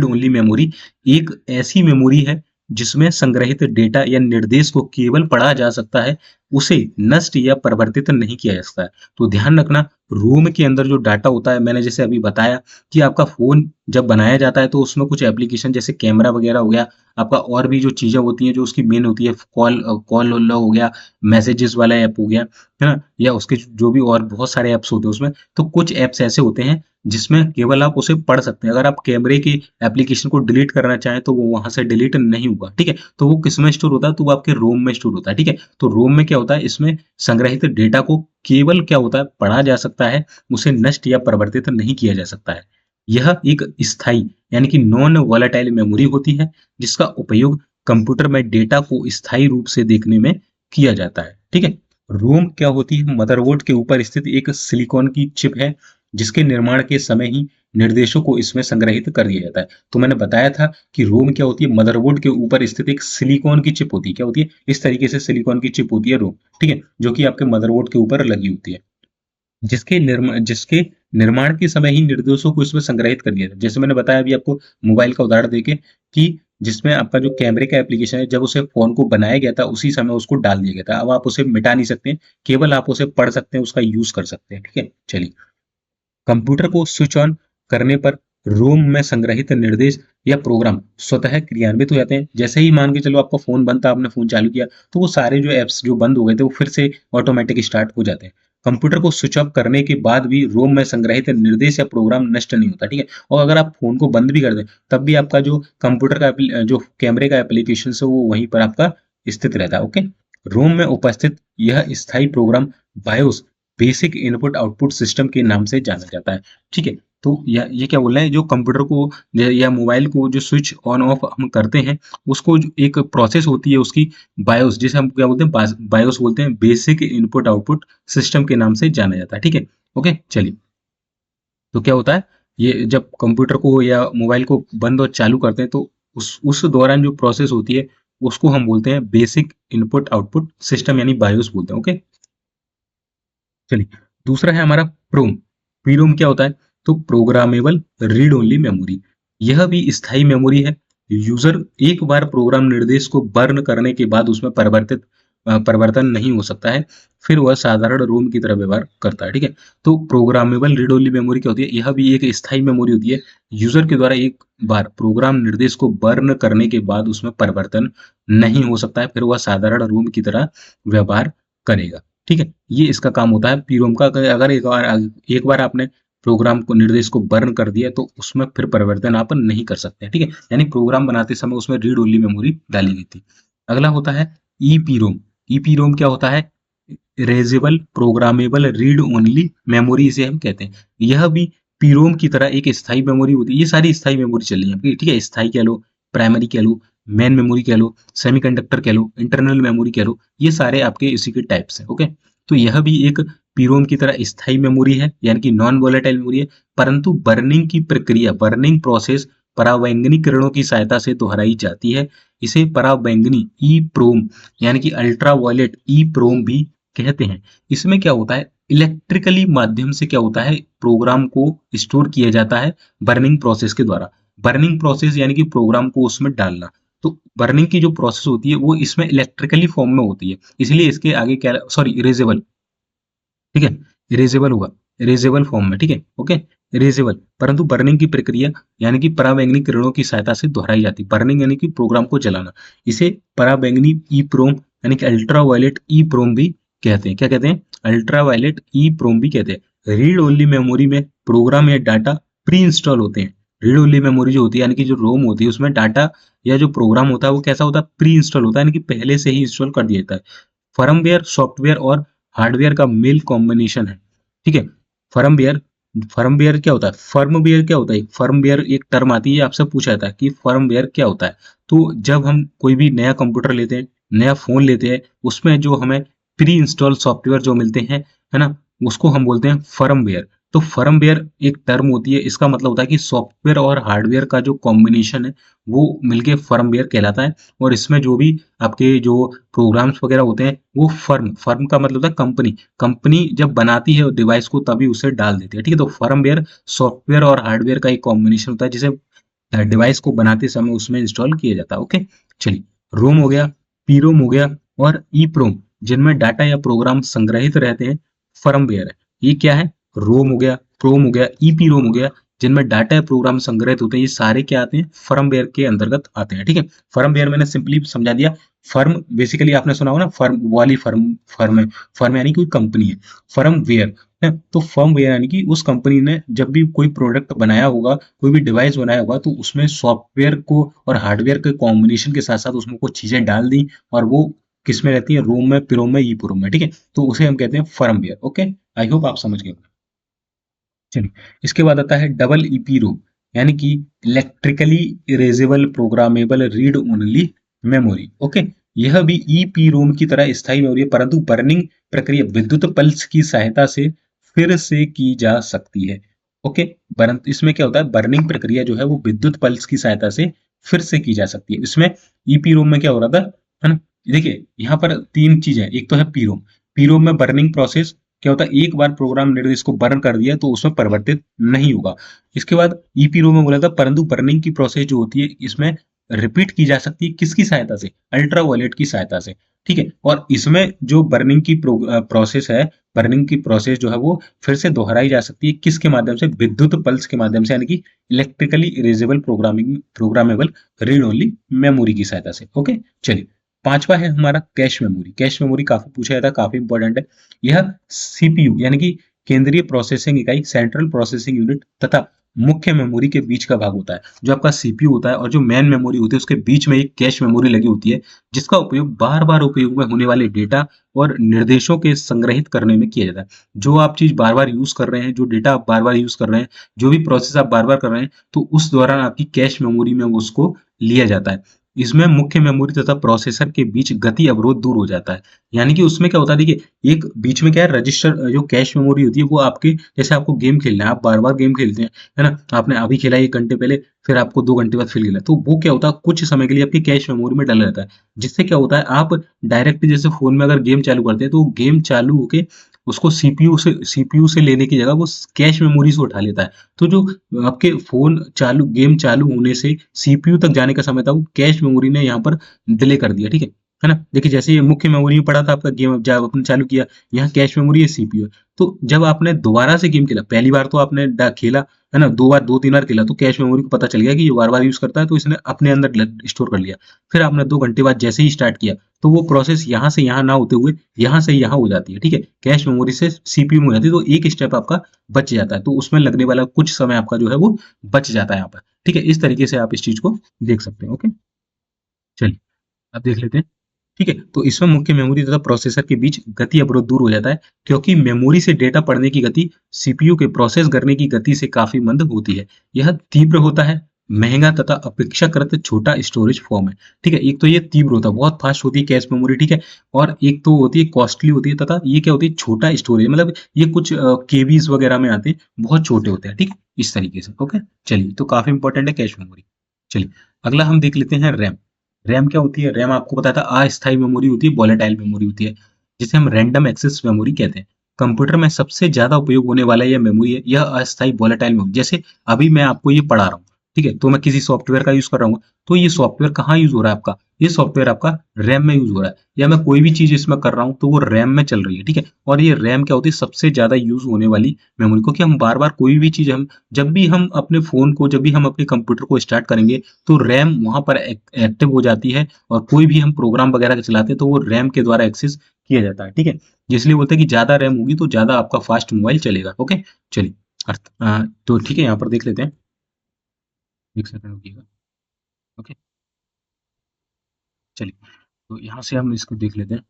ओनली मेमोरी एक ऐसी मेमोरी है जिसमें संग्रहित डेटा या निर्देश को केवल पढ़ा जा सकता है उसे नष्ट या परिवर्तित नहीं किया जा सकता है। तो ध्यान रखना, रोम के अंदर जो डाटा होता है, मैंने जैसे अभी बताया कि आपका फोन जब बनाया जाता है तो उसमें कुछ एप्लीकेशन जैसे कैमरा वगैरह हो गया, आपका और भी जो चीजें होती हैं जो उसकी मेन होती है, कॉल कॉल हो गया, मैसेजेस वाला ऐप हो गया, है ना, या उसके जो भी और बहुत सारे ऐप्स होते हैं उसमें। तो कुछ ऐप्स ऐसे होते हैं जिसमें केवल आप उसे पढ़ सकते हैं। अगर आप कैमरे की एप्लीकेशन को डिलीट करना चाहें तो वो वहां से डिलीट नहीं होगा, ठीक है। तो वो किस में स्टोर होता है, तो वो आपके रोम में स्टोर होता है, ठीक है। तो रोम में क्या होता है, इसमें संग्रहित डेटा को केवल क्या होता है, पढ़ा जा सकता है, उसे नष्ट या परिवर्तित नहीं किया जा सकता है। यह एक स्थायी यानी कि नॉन वॉलेटाइल मेमोरी होती है, जिसका उपयोग कंप्यूटर में डेटा को स्थायी रूप से देखने में किया जाता है, ठीक है। रोम क्या होती है, मदरबोर्ड के ऊपर स्थित एक सिलिकॉन की चिप है, जिसके निर्माण के समय ही निर्देशों को इसमें संग्रहित कर दिया जाता है। तो मैंने बताया था कि रोम क्या होती है, मदरबोर्ड के ऊपर स्थित एक सिलिकॉन की चिप होती है। क्या होती है, इस तरीके से सिलिकॉन की चिप होती है रोम, ठीक है, जो कि आपके मदरबोर्ड के ऊपर लगी होती है, जिसके निर्माण के समय ही निर्देशों को इसमें संग्रहित कर दिया था। जैसे मैंने बताया अभी आपको मोबाइल का उदाहरण देके कि जिसमें आपका जो कैमरे का एप्लीकेशन है, जब उसे फोन को बनाया गया था उसी समय उसको डाल दिया गया था। अब आप उसे मिटा नहीं सकते, केवल आप उसे पढ़ सकते हैं, उसका यूज कर सकते हैं, ठीक है। चलिए, कंप्यूटर को स्विच ऑन करने पर रोम में संग्रहित निर्देश या प्रोग्राम स्वतः क्रियान्वित हो जाते हैं। जैसे ही मान के चलो आपका फोन बंद था, आपने फोन चालू किया, तो वो सारे जो एप्स जो बंद हो गए थे वो फिर से ऑटोमेटिक स्टार्ट हो जाते हैं। कंप्यूटर को स्विच ऑफ करने के बाद भी रोम में संग्रहित निर्देश या प्रोग्राम नष्ट नहीं होता, ठीक है। और अगर आप फोन को बंद भी कर दें तब भी आपका जो कंप्यूटर का जो कैमरे का एप्लीकेशन है वो वहीं पर आपका स्थित रहता है, ओके। रोम में उपस्थित यह स्थायी program BIOS basic input output system के नाम से जाना जाता है, ठीक है। तो ये क्या बोल रहे हैं, जो कंप्यूटर को या मोबाइल को जो स्विच ऑन ऑफ हम करते हैं, उसको एक प्रोसेस होती है उसकी, बायोस, जिसे हम क्या बोलते हैं, बायोस बोलते हैं, बेसिक इनपुट आउटपुट सिस्टम के नाम से जाना जाता है, ठीक है। ओके, चलिए। तो क्या होता है, ये जब कंप्यूटर को या मोबाइल को बंद और चालू करते हैं तो उस दौरान जो प्रोसेस होती है उसको हम बोलते हैं बेसिक इनपुट आउटपुट सिस्टम, यानी बायोस बोलते हैं, ओके। चलिए, दूसरा है हमारा प्रोम। प्रोम क्या होता है, तो प्रोग्रामेबल रीड ओनली मेमोरी। यह भी स्थायी मेमोरी है। यूजर एक बार प्रोग्राम निर्देश को बर्न करने के बाद उसमें परिवर्तन नहीं हो सकता है, फिर वह साधारण रोम की तरह व्यवहार करता है, ठीक है। तो प्रोग्रामेबल रीड ओनली मेमोरी क्या होती है, यह भी एक स्थायी मेमोरी होती है। यूजर के द्वारा एक बार प्रोग्राम निर्देश को बर्न करने के बाद उसमें परिवर्तन नहीं हो सकता है, फिर वह साधारण रोम की तरह व्यवहार करेगा, ठीक है। ये इसका काम होता है पीरोम का। अगर एक बार आपने प्रोग्राम को निर्देश को बर्न कर दिया तो उसमें फिर परिवर्तन आप नहीं कर सकते, ठीक है। यानी प्रोग्राम बनाते समय उसमें रीड ओनली मेमोरी डाली गई थी। अगला होता है ई पीरोम। ई पीरोम क्या होता है, erasable programmable read only memory इसे हम कहते हैं। यह भी पीरोम की तरह एक स्थायी मेमोरी होती है। ये सारी स्थायी मेमोरी चल रही है, ठीक है। स्थायी कह लो, प्राइमरी कह लो, मेन मेमोरी कह लो, सेमीकंडक्टर कह लो, इंटरनल मेमोरी कह लो, ये सारे आपके इसी के टाइप्स हैं, ओके। तो यह भी एक पीरोम की तरह स्थायी मेमोरी है, यानी कि नॉन वोलेटाइल मेमोरी है, परंतु बर्निंग की प्रक्रिया, बर्निंग प्रोसेस परावैंगनी किरणों की सहायता से दोहराई जाती है। इसे परावैंगनी ई प्रोम यानी कि अल्ट्रा वायलेट ई प्रोम भी कहते हैं। इसमें क्या होता है, इलेक्ट्रिकली माध्यम से क्या होता है, प्रोग्राम को स्टोर किया जाता है बर्निंग प्रोसेस के द्वारा। बर्निंग प्रोसेस यानी कि प्रोग्राम को उसमें डालना। तो बर्निंग की जो प्रोसेस होती है वो इसमें इलेक्ट्रिकली फॉर्म में होती है, इसलिए इसके आगे क्या, सॉरी, इरेजेबल, ठीक है, इरेजेबल होगा, इरेजेबल फॉर्म में, ठीक है, ओके, इरेजेबल। परंतु बर्निंग की प्रक्रिया यानी कि पराबैंगनी किरणों की सहायता से दोहराई जाती है। बर्निंग यानी कि प्रोग्राम को जलाना, इसे पराबैंगनी ई प्रोम यानी कि अल्ट्रा वायलेट ई प्रोम भी कहते हैं। क्या कहते हैं, अल्ट्रा वायलेट ई प्रोम भी कहते हैं। रीड ओनली मेमोरी में प्रोग्राम या डाटा प्री इंस्टॉल होते हैं। रीड ओनली मेमोरी जो होती है यानी कि जो रोम होती है उसमें डाटा या जो प्रोग्राम होता है वो कैसा होता है, प्री इंस्टॉल होता है, यानी कि पहले से ही इंस्टॉल कर दिया जाता है। फर्मवेयर सॉफ्टवेयर और हार्डवेयर का मेल कॉम्बिनेशन है, ठीक है। फर्मवेयर, फर्मवेयर क्या होता है, फर्मवेयर क्या होता है, फर्मवेयर एक टर्म आती है, आपसे पूछा जाता है कि फर्मवेयर क्या होता है। तो जब हम कोई भी नया कंप्यूटर लेते हैं, नया फोन लेते हैं, उसमें जो हमें प्री इंस्टॉल सॉफ्टवेयर जो मिलते हैं, है ना, उसको हम बोलते हैं फर्मवेयर। तो फर्मवेयर एक टर्म होती है, इसका मतलब होता है कि सॉफ्टवेयर और हार्डवेयर का जो कॉम्बिनेशन है वो मिलके फर्मवेयर कहलाता है। और इसमें जो भी आपके जो प्रोग्राम्स वगैरह होते हैं वो फर्म, फर्म का मतलब होता है कंपनी, कंपनी जब बनाती है डिवाइस को तभी उसे डाल देती है, ठीक है। तो फर्मवेयर सॉफ्टवेयर और हार्डवेयर का एक कॉम्बिनेशन होता है जिसे डिवाइस को बनाते समय उसमें इंस्टॉल किया जाता है, ओके। चलिए, रोम हो गया, पीरोम हो गया और ई प्रोम, जिनमें डाटा या प्रोग्राम संग्रहित रहते हैं फर्मवेयर है। ये क्या है? रोम हो गया, प्रोम हो गया, ईपी रोम हो गया, जिनमें डाटा या प्रोग्राम संग्रहित होते हैं, ये सारे क्या आते हैं? फर्मवेयर के अंतर्गत आते हैं। ठीक है, फर्मवेयर मैंने सिंपली समझा दिया। फर्म बेसिकली आपने सुना होगा ना, फर्म वाली फर्म, फर्म है, फर्म यानी कोई कंपनी है, फर्मवेयर है। तो फर्मवेयर यानी कि उस कंपनी ने जब भी कोई प्रोडक्ट बनाया होगा, कोई भी डिवाइस बनाया होगा, तो उसमें सॉफ्टवेयर को और हार्डवेयर के कॉम्बिनेशन के साथ साथ उसमें कुछ चीजें डाल दी, और वो किस में रहती है? रोम में, पिरोम में, ईप्रोम में। ठीक है, तो उसे हम कहते हैं फर्मवेयर। ओके, आई होप आप समझ गए। चलिए, इसके बाद आता है डबल ईपी रोम, यानी कि electrically erasable programmable read only memory. Okay, यह भी ईपी रोम की तरह स्थायी मेमोरी है, परंतु बर्निंग प्रक्रिया विद्युत पल्स की सहायता से फिर से की जा सकती है। ओके, इसमें क्या होता है? बर्निंग प्रक्रिया जो है वो विद्युत पल्स की सहायता से फिर से की जा सकती है। इसमें ईपी रोम में क्या हो रहा था, है ना? देखिए यहाँ पर तीन चीजें, एक तो है पीरोम। पीरोम में बर्निंग प्रोसेस क्या होता है? एक बार प्रोग्राम निर्देश को बर्न कर दिया तो उसमें परिवर्तित नहीं होगा। इसके बाद ईपीरो में बोला था, परंतु बर्निंग की प्रोसेस जो होती है इसमें रिपीट की जा सकती है, किसकी सहायता से? अल्ट्रावायलेट की सहायता से। ठीक है, और इसमें जो बर्निंग की प्रोसेस है, बर्निंग की प्रोसेस जो है वो फिर से दोहराई जा सकती है, किसके माध्यम से? विद्युत पल्स के माध्यम से, यानी कि electrically erasable programmable read only memory की सहायता से। ओके, चलिए, पांचवा है हमारा कैश मेमोरी। कैश मेमोरी काफी पूछा जाता है, काफी इंपॉर्टेंट है। यह सीपीयू यानी कि केंद्रीय प्रोसेसिंग इकाई, सेंट्रल प्रोसेसिंग यूनिट तथा मुख्य मेमोरी के बीच का भाग होता है। जो आपका सीपीयू होता है और जो मेन मेमोरी होती है उसके बीच में एक कैश मेमोरी लगी होती है, जिसका उपयोग बार बार उपयोग में होने वाले डेटा और निर्देशों के संग्रहित करने में किया जाता है। जो आप चीज बार बार यूज कर रहे हैं, जो डेटा आप बार बार यूज कर रहे हैं, जो भी प्रोसेस आप बार बार कर रहे हैं, तो उस दौरान आपकी कैश मेमोरी में उसको लिया जाता है। इसमें मुख्य मेमोरी तथा प्रोसेसर के बीच गति अवरोध दूर हो जाता है। यानी कि उसमें क्या होता है? देखिए, एक बीच में क्या है, रजिस्टर जो कैश मेमोरी होती है वो आपके, जैसे आपको गेम खेलना है, आप बार बार गेम खेलते हैं, है ना? आपने अभी खेला 1 घंटे पहले, फिर आपको 2 घंटे बाद फिर खेला, तो वो क्या होता है? कुछ समय के लिए आपकी कैश मेमोरी में डला रहता है, जिससे क्या होता है? आप डायरेक्ट जैसे फोन में अगर गेम चालू करते हैं तो गेम चालू होके उसको सीपीयू से लेने की जगह वो कैश मेमोरी से उठा लेता है। तो जो आपके फोन चालू, गेम चालू होने से सीपीयू तक जाने का समय था, वो कैश मेमोरी ने यहाँ पर डिले कर दिया। ठीक है ना? देखिए, जैसे ये मुख्य मेमोरी में पड़ा था आपका गेम, जब आपने चालू किया, यहाँ कैश मेमोरी है, सीपीयू है। तो जब आपने दोबारा से गेम खेला, पहली बार तो आपने खेला, है ना, 2 बार, 2-3 बार खेला, तो कैश मेमोरी को पता चल गया कि ये बार बार यूज करता है, तो इसने अपने अंदर स्टोर कर लिया। फिर आपने 2 घंटे बाद जैसे ही स्टार्ट किया, तो वो प्रोसेस यहाँ से यहाँ ना होते हुए यहाँ से यहाँ हो जाती है। ठीक है, कैश मेमोरी से सीपीयू में हो जाती है, तो एक स्टेप आपका बच जाता है, तो उसमें लगने वाला कुछ समय आपका जो है वो बच जाता है यहाँ पर। ठीक है, इस तरीके से आप इस चीज को देख सकते हैं। ओके, चलिए, अब देख लेते हैं। ठीक है, तो इसमें मुख्य मेमोरी तथा प्रोसेसर के बीच गति अवरोध दूर हो जाता है, क्योंकि मेमोरी से डेटा पढ़ने की गति सीपीयू के प्रोसेस करने की गति से काफी मंद होती है। यह तीव्र होता है, महंगा तथा अपेक्षाकृत छोटा स्टोरेज फॉर्म है। ठीक है, एक तो ये तीव्र होता है, बहुत फास्ट होती है कैश मेमोरी। ठीक है, और एक तो होती है कॉस्टली होती है, तथा ये क्या होती है? छोटा स्टोरेज, मतलब ये कुछ केबीज वगैरह में आते हैं, बहुत छोटे होते हैं। ठीक है, इस तरीके से। ओके, चलिए, तो काफी इंपॉर्टेंट है कैश मेमोरी। चलिए, अगला हम देख लेते हैं रैम। रैम क्या होती है? रैम आपको पता था अस्थायी मेमोरी होती है, वॉलेटाइल मेमोरी होती है, जिसे हम रैंडम एक्सेस मेमोरी कहते हैं। कंप्यूटर में सबसे ज्यादा उपयोग होने वाला यह मेमोरी है। यह अस्थायी वॉलेटाइल मेमोरी, जैसे अभी मैं आपको ये पढ़ा रहा हूँ, ठीक है, तो मैं किसी सॉफ्टवेयर का यूज कर रहा हूँ, तो ये सॉफ्टवेयर कहाँ यूज हो रहा है आपका? ये सॉफ्टवेयर आपका रैम में यूज हो रहा है, या मैं कोई भी चीज इसमें कर रहा हूँ तो वो रैम में चल रही है। ठीक है, और ये रैम क्या होती है? सबसे ज्यादा यूज होने वाली मेमोरी, क्योंकि हम बार बार कोई भी चीज, हम जब भी हम अपने फोन को, जब भी हम अपने कंप्यूटर को स्टार्ट करेंगे, तो रैम वहां पर एक्टिव हो जाती है, और कोई भी हम प्रोग्राम वगैरह चलाते हैं तो वो रैम के द्वारा एक्सेस किया जाता है। ठीक है, इसलिए बोलते हैं कि ज्यादा रैम होगी तो ज्यादा आपका फास्ट मोबाइल चलेगा। ओके, चलिए, तो ठीक है, यहाँ पर देख लेते हैं। एक सेकंड रुकिएगा। ओके, चलिए, तो यहाँ से हम इसको देख लेते हैं।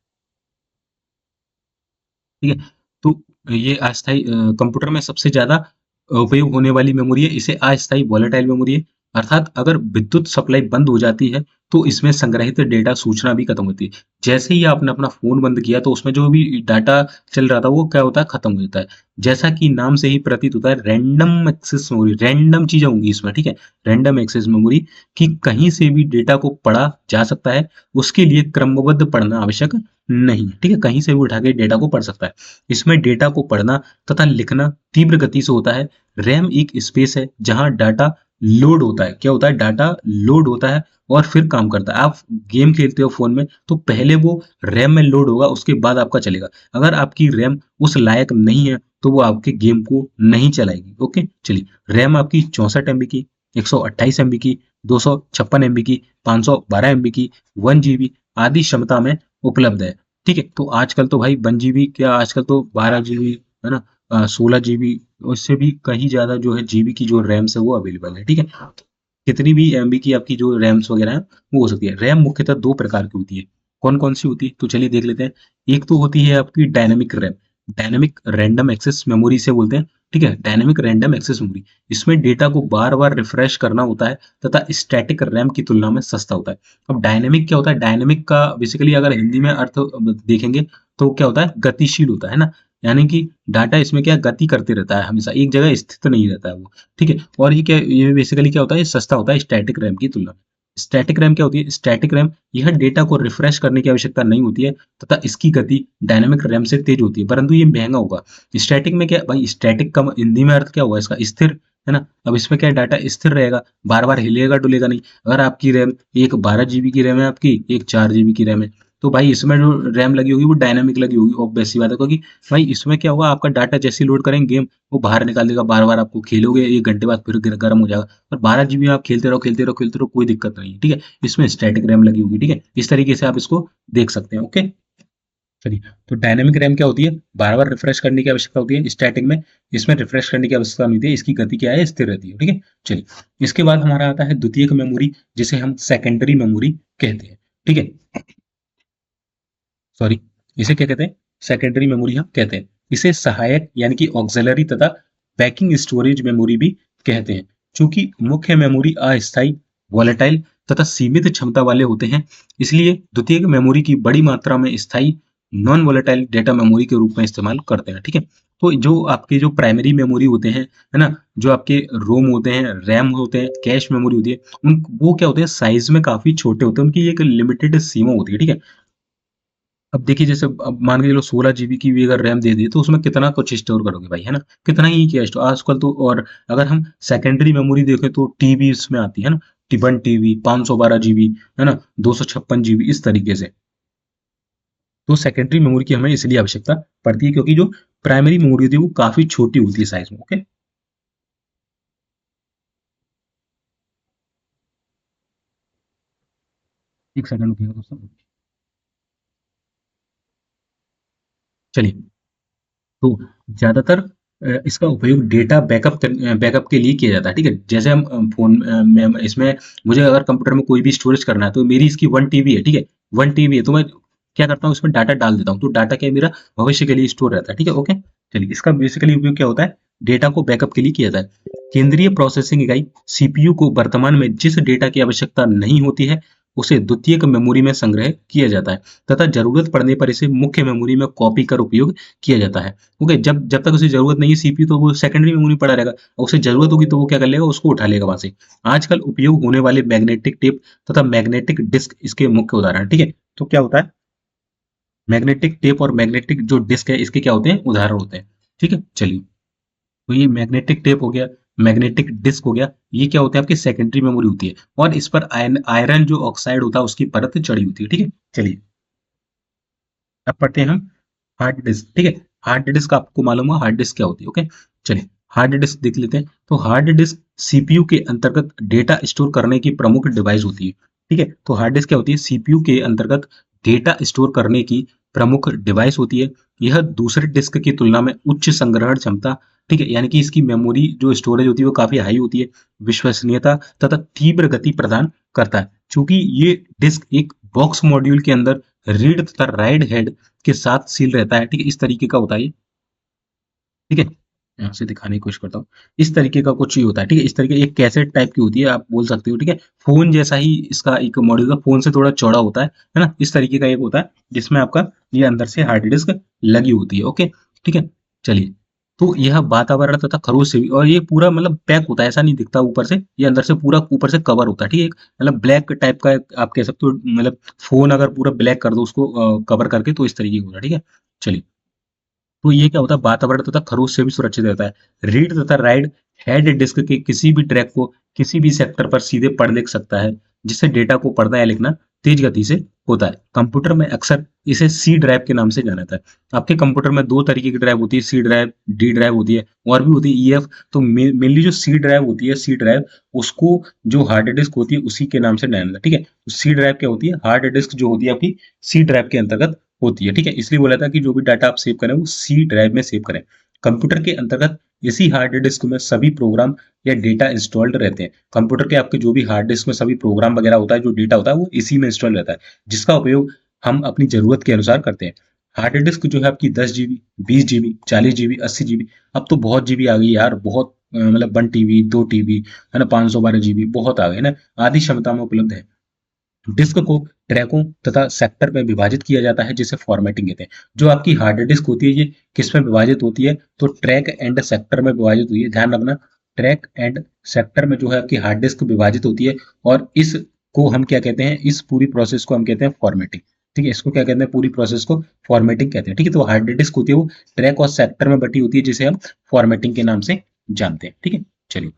ठीक है, तो ये अस्थाई कंप्यूटर में सबसे ज्यादा उपयोग होने वाली मेमोरी है, इसे अस्थाई वॉलेटाइल मेमोरी है। अर्थात अगर विद्युत सप्लाई बंद हो जाती है तो इसमें संग्रहित डेटा सूचना भी खत्म होती है। जैसे ही आपने अपना फोन बंद किया तो उसमें जो भी डाटा चल रहा था वो क्या होता है? खत्म हो जाता है। जैसा कि नाम से ही प्रतीत होता है, रैंडम एक्सेस मेमोरी, रैंडम चीजें होंगी इसमें। ठीक है, रैंडम एक्सेस मेमोरी कि कहीं से भी डेटा को पढ़ा जा सकता है, उसके लिए क्रमबद्ध पढ़ना आवश्यक नहीं है। ठीक है, कहीं से भी उठा के डेटा को पढ़ सकता है। इसमें डेटा को पढ़ना तथा लिखना तीव्र गति से होता है। रैम एक स्पेस है जहां डाटा लोड होता है, क्या होता है, डाटा लोड होता है और फिर काम करता है। आप गेम खेलते हो फोन में तो पहले वो रैम में लोड होगा, उसके बाद आपका चलेगा। अगर आपकी रैम उस लायक नहीं है तो वो आपके गेम को नहीं चलाएगी। ओके, चलिए, रैम आपकी 64 MB की, 128 MB की, 256 MB की, 512 MB की, 1 GB आदि क्षमता में उपलब्ध है। ठीक है, तो आजकल तो भाई 1 GB क्या, आजकल तो 12 GB, है ना, 16 GB, उससे भी कहीं ज्यादा जो है जीबी की जो रैम्स है वो अवेलेबल है। ठीक है, कितनी भी एमबी की आपकी जो रैम्स वगैरह है वो हो सकती है। रैम मुख्यतः दो प्रकार की होती है। कौन कौन सी होती है तो चलिए देख लेते हैं। एक तो होती है आपकी dynamic RAM, dynamic random access memory से बोलते हैं। ठीक है, डायनेमिक रैंडम एक्सेस मेमोरी, इसमें डेटा को बार बार रिफ्रेश करना होता है तथा स्टैटिक रैम की तुलना में सस्ता होता है। अब डायनेमिक क्या होता है, डायनेमिक का बेसिकली अगर हिंदी में अर्थ देखेंगे तो क्या होता है, गतिशील होता है ना, यानी कि डाटा इसमें क्या गति करते रहता है, हमेशा एक जगह स्थित नहीं रहता है वो। ठीक है, और ये क्या, ये बेसिकली क्या होता है, ये सस्ता होता है स्टैटिक रैम की तुलना में। स्टैटिक रैम क्या होती है, स्टैटिक रैम यह डेटा को रिफ्रेश करने की आवश्यकता नहीं होती है तथा इसकी गति डायनामिक रैम से तेज होती है, परंतु ये महंगा होगा। स्टैटिक में क्या भाई, स्टैटिक का हिंदी में अर्थ क्या हुआ इसका, स्थिर, है ना। अब इसमें क्या डाटा स्थिर रहेगा, बार बार हिलेगा डुलेगा नहीं। अगर आपकी रैम एक 12 GB की रैम है, आपकी एक 4 GB की रैम है, तो भाई इसमें जो रैम लगी होगी वो डायनामिक लगी होगी, ऑब्वियस सी बात है, क्योंकि भाई इसमें क्या होगा, आपका डाटा जैसे ही लोड करेंगे गेम, वो बाहर निकाल देगा, बार बार आपको खेलोगे 1 घंटे बाद फिर गर्म हो जाएगा। और 12 GB में आप खेलते रहो खेलते रहो खेलते रहो, कोई दिक्कत नहीं है। ठीक है, इसमें स्टैटिक रैम लगी होगी। ठीक है, इस तरीके से आप इसको देख सकते हैं। ओके, चलिए, तो डायनेमिक रैम क्या होती है, बार बार रिफ्रेश करने की आवश्यकता होती है। स्टैटिक में इसमें रिफ्रेश करने की आवश्यकता नहीं होती है, इसकी गति क्या है, स्थिर रहती है। ठीक है, चलिए, इसके बाद हमारा आता है द्वितीयक मेमोरी, जिसे हम सेकेंडरी मेमोरी कहते हैं। ठीक है, सॉरी, इसे क्या कहते हैं, सेकेंडरी मेमोरी हम कहते हैं। इसे सहायक यानी कि ऑक्सिलरी तथा बैकिंग स्टोरेज मेमोरी भी कहते हैं। चूंकि मुख्य मेमोरी अस्थायी, वॉलेटाइल तथा सीमित क्षमता वाले होते हैं, इसलिए द्वितीयक मेमोरी की बड़ी मात्रा में स्थायी नॉन वॉलेटाइल डेटा मेमोरी के रूप में इस्तेमाल करते हैं। ठीक है, तो जो आपके जो प्राइमरी मेमोरी होते हैं, है ना, जो आपके रोम होते हैं, रैम होते हैं, कैश मेमोरी होती है, उन वो क्या होते हैं, साइज में काफी छोटे होते हैं, उनकी एक लिमिटेड सीमा होती है। ठीक है, अब देखिए, जैसे अब मान के चलो 16 GB की भी अगर रैम दे दी तो उसमें कितना कुछ स्टोर करोगे भाई, है ना, कितना ही क्या स्टोर आजकल तो। और अगर हम सेकेंडरी मेमोरी देखें तो टीबी इसमें आती है ना, 1 TB, 512 GB, है ना, 256 GB, इस तरीके से। तो सेकेंडरी मेमोरी की हमें इसलिए आवश्यकता पड़ती है क्योंकि जो प्राइमरी मेमोरी होती है वो काफी छोटी होती है साइज में। ओके, एक सेकंड रुकिएगा दोस्तों। चलिए, तो ज्यादातर इसका उपयोग डेटा बैकअप के लिए किया जाता है। ठीक है, जैसे हम फोन में इसमें मुझे अगर कंप्यूटर में कोई भी स्टोरेज करना है तो मेरी इसकी 1 TB है। ठीक है, 1 TB है तो मैं क्या करता हूँ, इसमें डाटा डाल देता हूँ, तो डाटा क्या है, मेरा भविष्य के लिए स्टोर रहता है। ठीक है, ओके, चलिए, इसका बेसिकली उपयोग क्या होता है, डेटा को बैकअप के लिए किया जाता है। केंद्रीय प्रोसेसिंग इकाई सीपीयू को वर्तमान में जिस डेटा की आवश्यकता नहीं होती है उसे द्वितीयक मेमोरी में संग्रह किया जाता है तथा जरूरत पड़ने पर इसे मुख्य मेमोरी में कॉपी कर उपयोग किया जाता है। ओके, जब जब तक उसे जरूरत नहीं है सीपीयू, तो वो सेकेंडरी मेमोरी पड़ा रहेगा, और उसे जरूरत होगी तो वो क्या कर लेगा, उसको उठा लेगा वहां से। आजकल उपयोग होने वाले मैग्नेटिक टेप तथा मैग्नेटिक डिस्क इसके मुख्य उदाहरण हैं। ठीक है, तो क्या होता है, मैग्नेटिक टेप और मैग्नेटिक जो डिस्क है इसके क्या होते हैं, उदाहरण होते हैं। ठीक है, चलिए, तो ये मैग्नेटिक टेप हो गया, मैग्नेटिक डिस्क हो गया, ये क्या होता है, आपकी सेकेंडरी मेमोरी होती है, और इस पर आयरन आयरन जो ऑक्साइड होता है उसकी परत चढ़ी होती है। ठीक है, चलिए, अब पढ़ते हैं हम हार्ड डिस्क। ठीक है, हार्ड डिस्क आपको मालूम है हार्ड डिस्क क्या होती है। ओके, चलिए, हार्ड डिस्क देख लेते हैं। तो हार्ड डिस्क सीपीयू के अंतर्गत डेटा स्टोर करने की प्रमुख डिवाइस होती है। ठीक है, तो हार्ड डिस्क क्या होती है, सीपीयू के अंतर्गत डेटा स्टोर करने की प्रमुख डिवाइस होती है। यह दूसरे डिस्क की तुलना में उच्च संग्रहण क्षमता, ठीक है, यानी कि इसकी मेमोरी जो स्टोरेज होती है वो काफी हाई होती है, विश्वसनीयता तथा तीव्र गति प्रदान करता है। चूंकि ये डिस्क एक बॉक्स मॉड्यूल के अंदर रीड तथा राइट हेड के साथ सील रहता है। ठीक है, इस तरीके का होता है ये। ठीक है, यहाँ से दिखाने की कोशिश करता हूँ। इस तरीके का कुछ ही होता है। ठीक है, इस तरीके एक कैसेट टाइप की होती है, आप बोल सकते हो। ठीक है, फोन जैसा ही इसका एक मॉड्यूल का, फोन से थोड़ा चौड़ा होता है ना, इस तरीके का एक होता है जिसमें आपका ये अंदर से हार्ड डिस्क लगी होती है। ओके, ठीक है, चलिए, तो यह वातावरण तथा खरोच से भी, और ये पूरा मतलब पैक होता है, ऐसा नहीं दिखता ऊपर से, ये अंदर से पूरा ऊपर से कवर होता है। ठीक है, मतलब ब्लैक टाइप का आप कह सकते हो, मतलब फोन अगर पूरा ब्लैक कर दो उसको कवर करके, तो इस तरीके का होता है। ठीक है, चलिए, तो ये क्या होता है, वातावरण तथा खरोच से भी सुरक्षित रहता है। रीड तथा राइट हेड डिस्क के किसी भी ट्रैक को किसी भी सेक्टर पर सीधे पढ़ लिख सकता है, जिससे डेटा को पढ़ना या लिखना तेज गति से होता है। कंप्यूटर में अक्सर इसे सी ड्राइव के नाम से जाना जाता है। आपके कंप्यूटर में दो तरीके की ड्राइव होती है, सी ड्राइव, डी ड्राइव होती है, और भी होती है ईएफ। तो मेनली जो सी ड्राइव होती है, सी ड्राइव, उसको जो हार्ड डिस्क होती है उसी के नाम से जाना जाता है। ठीक है, तो सी ड्राइव क्या होती है, हार्ड डिस्क जो होती है आपकी सी ड्राइव के अंतर्गत होती है। ठीक है, इसलिए बोला था कि जो भी डाटा आप सेव करें वो सी ड्राइव में सेव करें। कंप्यूटर के अंतर्गत इसी हार्ड डिस्क में सभी प्रोग्राम या डेटा इंस्टॉल्ड रहते हैं। कंप्यूटर के आपके जो भी हार्ड डिस्क में सभी प्रोग्राम वगैरह होता है, जो डेटा होता है, वो इसी में इंस्टॉल रहता है, जिसका उपयोग हम अपनी जरूरत के अनुसार करते हैं। हार्ड डिस्क जो है आपकी 10 GB, 20 GB, 40 GB, 80 GB, अब तो बहुत जीबी आ गई यार, बहुत मतलब 1 TB, 2 TB, है ना, 512 GB, बहुत आ गए ना, आदि क्षमता में उपलब्ध है। डिस्क को ट्रैकों तथा सेक्टर में विभाजित किया जाता है, जिसे फॉर्मेटिंग कहते हैं। जो आपकी हार्ड डिस्क होती है ये किस में विभाजित होती है, तो ट्रैक एंड सेक्टर में विभाजित हुई है। ध्यान रखना, ट्रैक एंड सेक्टर में जो है आपकी हार्ड डिस्क विभाजित होती है, और इसको हम क्या कहते हैं, इस पूरी प्रोसेस को हम कहते हैं फॉर्मेटिंग। ठीक है, इसको क्या कहते हैं, पूरी प्रोसेस को फॉर्मेटिंग कहते हैं। ठीक है, तो हार्ड डिस्क होती है वो ट्रैक और सेक्टर में बटी होती है, जिसे हम फॉर्मेटिंग के नाम से जानते हैं। ठीक है, चलिए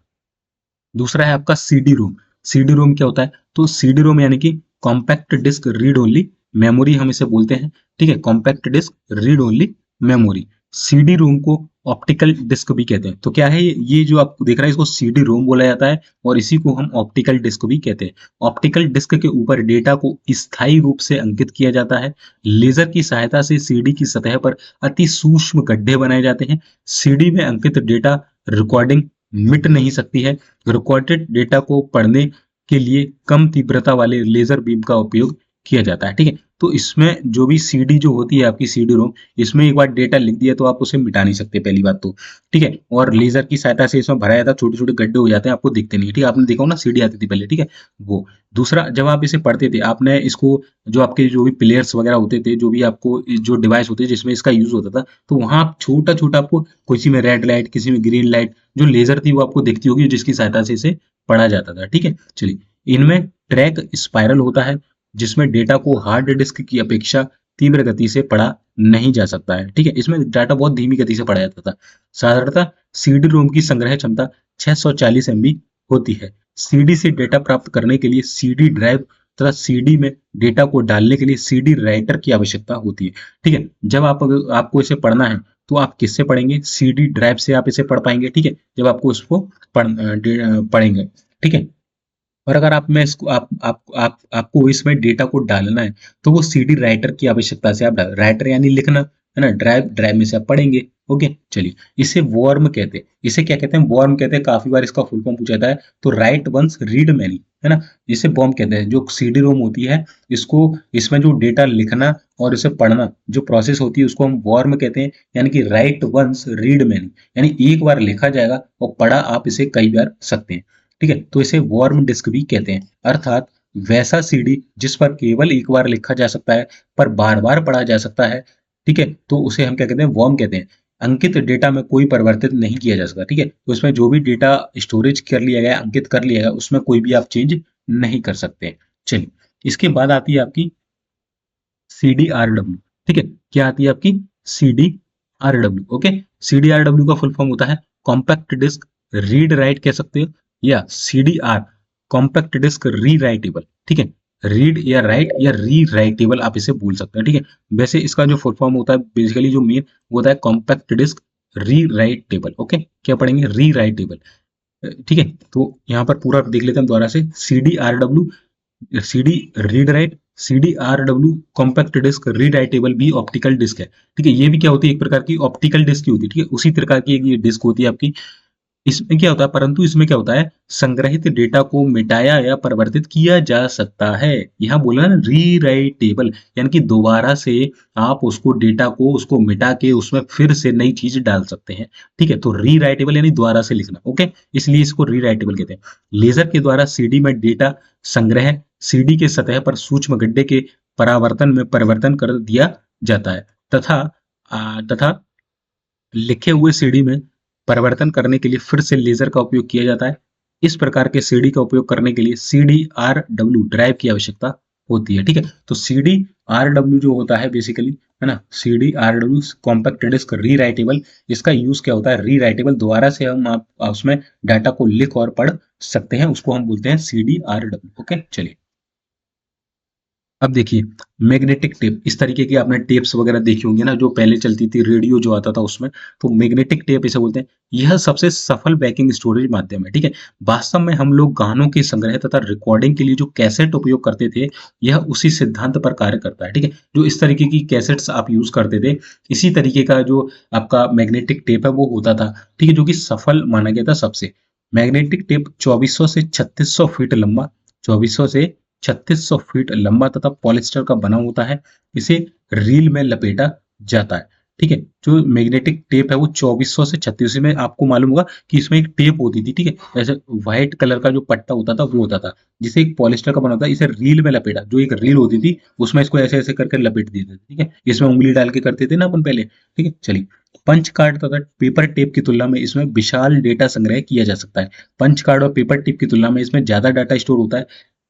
दूसरा है आपका सीडी रोम। सीडी रोम क्या होता है, तो सीडी रोम यानी कि compact disc read only memory हम इसे बोलते हैं। ठीक है, compact disc read only memory. CD ROM को ऑप्टिकल डिस्क भी कहते हैं। तो क्या है ये जो आप देख रहे हैं, इसको सीडी रोम बोला जाता है, और इसी को हम ऑप्टिकल डिस्क भी कहते हैं। ऑप्टिकल डिस्क के ऊपर डेटा को स्थायी रूप से अंकित किया जाता है। लेजर की सहायता से सीडी की सतह पर अति सूक्ष्म गड्ढे बनाए जाते हैं। सीडी में अंकित डेटा रिकॉर्डिंग मिट नहीं सकती है। रिकॉर्डेड डेटा को पढ़ने के लिए कम तीव्रता वाले लेजर बीम का उपयोग किया जाता है। ठीक है, तो इसमें जो भी सीडी जो होती है आपकी सीडी रोम, इसमें एक बार डेटा लिख दिया तो आप उसे मिटा नहीं सकते, पहली बात तो। ठीक है, और लेजर की सहायता से इसमें भरा जाता है, छोटे छोटे गड्ढे हो जाते हैं, आपको दिखते नहीं है। ठीक है, आपने देखा हो ना, सीडी आती थी पहले। ठीक है, वो दूसरा, जब आप इसे पढ़ते थे, आपने इसको, जो आपके जो भी प्लेयर्स वगैरह होते थे, जो भी आपको जो डिवाइस होते थे जिसमें इसका यूज होता था, तो वहां आप छोटा छोटा आपको किसी में रेड लाइट, किसी में ग्रीन लाइट, जो लेजर थी वो आपको दिखती होगी, जिसकी सहायता से इसे पढ़ा जाता था। ठीक है, चलिए इनमें ट्रैक स्पाइरल होता है, जिसमें डेटा को हार्ड डिस्क की अपेक्षा तीव्र गति से पढ़ा नहीं जा सकता है। ठीक है, इसमें डाटा बहुत धीमी गति से पढ़ा जाता था। साधारणतः सीडी रोम की संग्रह क्षमता 640 MB होती है। सीडी से डेटा प्राप्त करने के लिए सीडी ड्राइव तथा सीडी में डेटा को डालने के लिए सीडी राइटर की आवश्यकता होती है। ठीक है, जब आपको इसे पढ़ना है तो आप किससे पढ़ेंगे, सीडी ड्राइव से आप इसे पढ़ पाएंगे। ठीक है, जब आपको इसको पढ़ेंगे। ठीक है, और अगर आप मैं इसको आपको इसमें डेटा को डालना है, तो वो सीडी राइटर की आवश्यकता से आप राइटर यानी लिखना, है ना, ड्राइव ड्राइव में से आप पढ़ेंगे। ओके, चलिए इसे वॉर्म कहते हैं। इसे क्या कहते हैं, वॉर्म कहते हैं। काफी बार इसका फुल फॉर्म पूछा जाता है, तो राइट वंस रीड मैनी, है ना, इसे वॉर्म कहते हैं। जो सीडी रोम होती है, इसको, इसमें जो डेटा लिखना और इसे पढ़ना जो प्रोसेस होती है, उसको हम वॉर्म कहते हैं, यानी कि राइट वंस रीड मैनी, यानी एक बार लिखा जाएगा और पढ़ा आप इसे कई बार सकते हैं। ठीक है, तो इसे वॉर्म डिस्क भी कहते हैं, अर्थात वैसा सीडी जिस पर केवल एक बार लिखा जा सकता है पर बार बार पढ़ा जा सकता है। ठीक है, तो उसे हम क्या कहते हैं, वॉर्म कहते हैं। अंकित डेटा में कोई परिवर्तित नहीं किया जा सकता। ठीक है, तो इसमें जो भी डेटा स्टोरेज कर लिया गया, अंकित कर लिया गया, उसमें कोई भी आप चेंज नहीं कर सकते। चलिए इसके बाद आती है आपकी CDRW। ठीक है, क्या आती है आपकी CDRW। ओके, CDRW का फुल फॉर्म होता है कॉम्पैक्ट डिस्क रीड राइट कह सकते हो, या CDR कॉम्पैक्ट डिस्क री राइटेबल। ठीक है, रीड या राइट या री राइटेबल आप इसे बोल सकते हैं। ठीक है, वैसे इसका जो फुल फॉर्म होता है बेसिकली जो मेन होता है कॉम्पैक्ट डिस्क री राइटेबल। ओके, क्या पढ़ेंगे, री राइटेबल। ठीक है, तो यहाँ पर पूरा देख लेते हैं दोबारा से। CDRW CD read write, CDRW compact disc rewritable भी ऑप्टिकल डिस्क है। ठीक है, ये भी क्या होती है, एक प्रकार की ऑप्टिकल डिस्क की होती है। ठीक है, उसी प्रकार की एक ये डिस्क होती है आपकी। इसमें क्या होता है, परंतु इसमें क्या होता है, संग्रहित डेटा को मिटाया या परिवर्तित किया जा सकता है। यहाँ बोला ना रीराइटेबल, यानी कि दोबारा से आप उसको डेटा को उसको मिटा के उसमें फिर से नई चीज डाल सकते हैं। ठीक है, तो रीराइटेबल यानी दोबारा से लिखना। ओके, इसलिए इसको रीराइटेबल कहते हैं। लेजर के द्वारा सीडी में डेटा संग्रह सीडी के सतह पर सूक्ष्म गड्ढे के परावर्तन में परिवर्तन कर दिया जाता है, तथा लिखे हुए सीडी में परिवर्तन करने के लिए फिर से लेजर का उपयोग किया जाता है। इस प्रकार के सीडी का उपयोग करने के लिए CDRW ड्राइव की आवश्यकता होती है, ठीक है। तो CDRW जो होता है बेसिकली, है ना, CDRW कॉम्पैक्ट डिस्क रीराइटेबल, इसका यूज क्या होता है, रीराइटेबल, दोबारा से हम आप उसमें डाटा को लिख और पढ़ सकते हैं, उसको हम बोलते हैं CDRW। ओके, चलिए अब देखिए मैग्नेटिक टेप, इस तरीके की आपने टेप्स वगैरह देखी होंगी ना, जो पहले चलती थी, रेडियो जो आता था उसमें, तो मैग्नेटिक टेप इसे बोलते हैं। यह सबसे सफल बैकिंग स्टोरेज माध्यम है, ठीक है। वास्तव में हम लोग गानों के संग्रह तथा रिकॉर्डिंग के लिए जो कैसेट उपयोग करते थे, यह उसी सिद्धांत पर कार्य करता है, ठीक है। जो इस तरीके की कैसेट्स आप यूज करते थे, इसी तरीके का जो आपका मैग्नेटिक टेप है वो होता था, ठीक है, जो कि सफल माना गया था सबसे। मैग्नेटिक टेप 2400 से 3600 फीट लंबा, 2400 से 3600 फीट लंबा तथा पॉलिस्टर का बना होता है। इसे रील में लपेटा जाता है, ठीक है। जो मैग्नेटिक टेप है वो 2400 से 3600 में, आपको मालूम होगा कि इसमें एक टेप होती थी, ठीक है, ऐसे व्हाइट कलर का जो पट्टा होता था वो होता था, जिसे एक पॉलिस्टर का बना होता है। इसे रील में लपेटा, जो एक रील होती थी उसमें इसको ऐसे ऐसे करके लपेट देते थे, ठीक है। इसमें उंगली डाल के करते थे ना अपन पहले, ठीक है। चलिए, पंच कार्ड तथा पेपर टेप की तुलना में इसमें विशाल डेटा संग्रह किया जा सकता है। पंच कार्ड और पेपर टेप की तुलना में इसमें ज्यादा डाटा स्टोर होता है।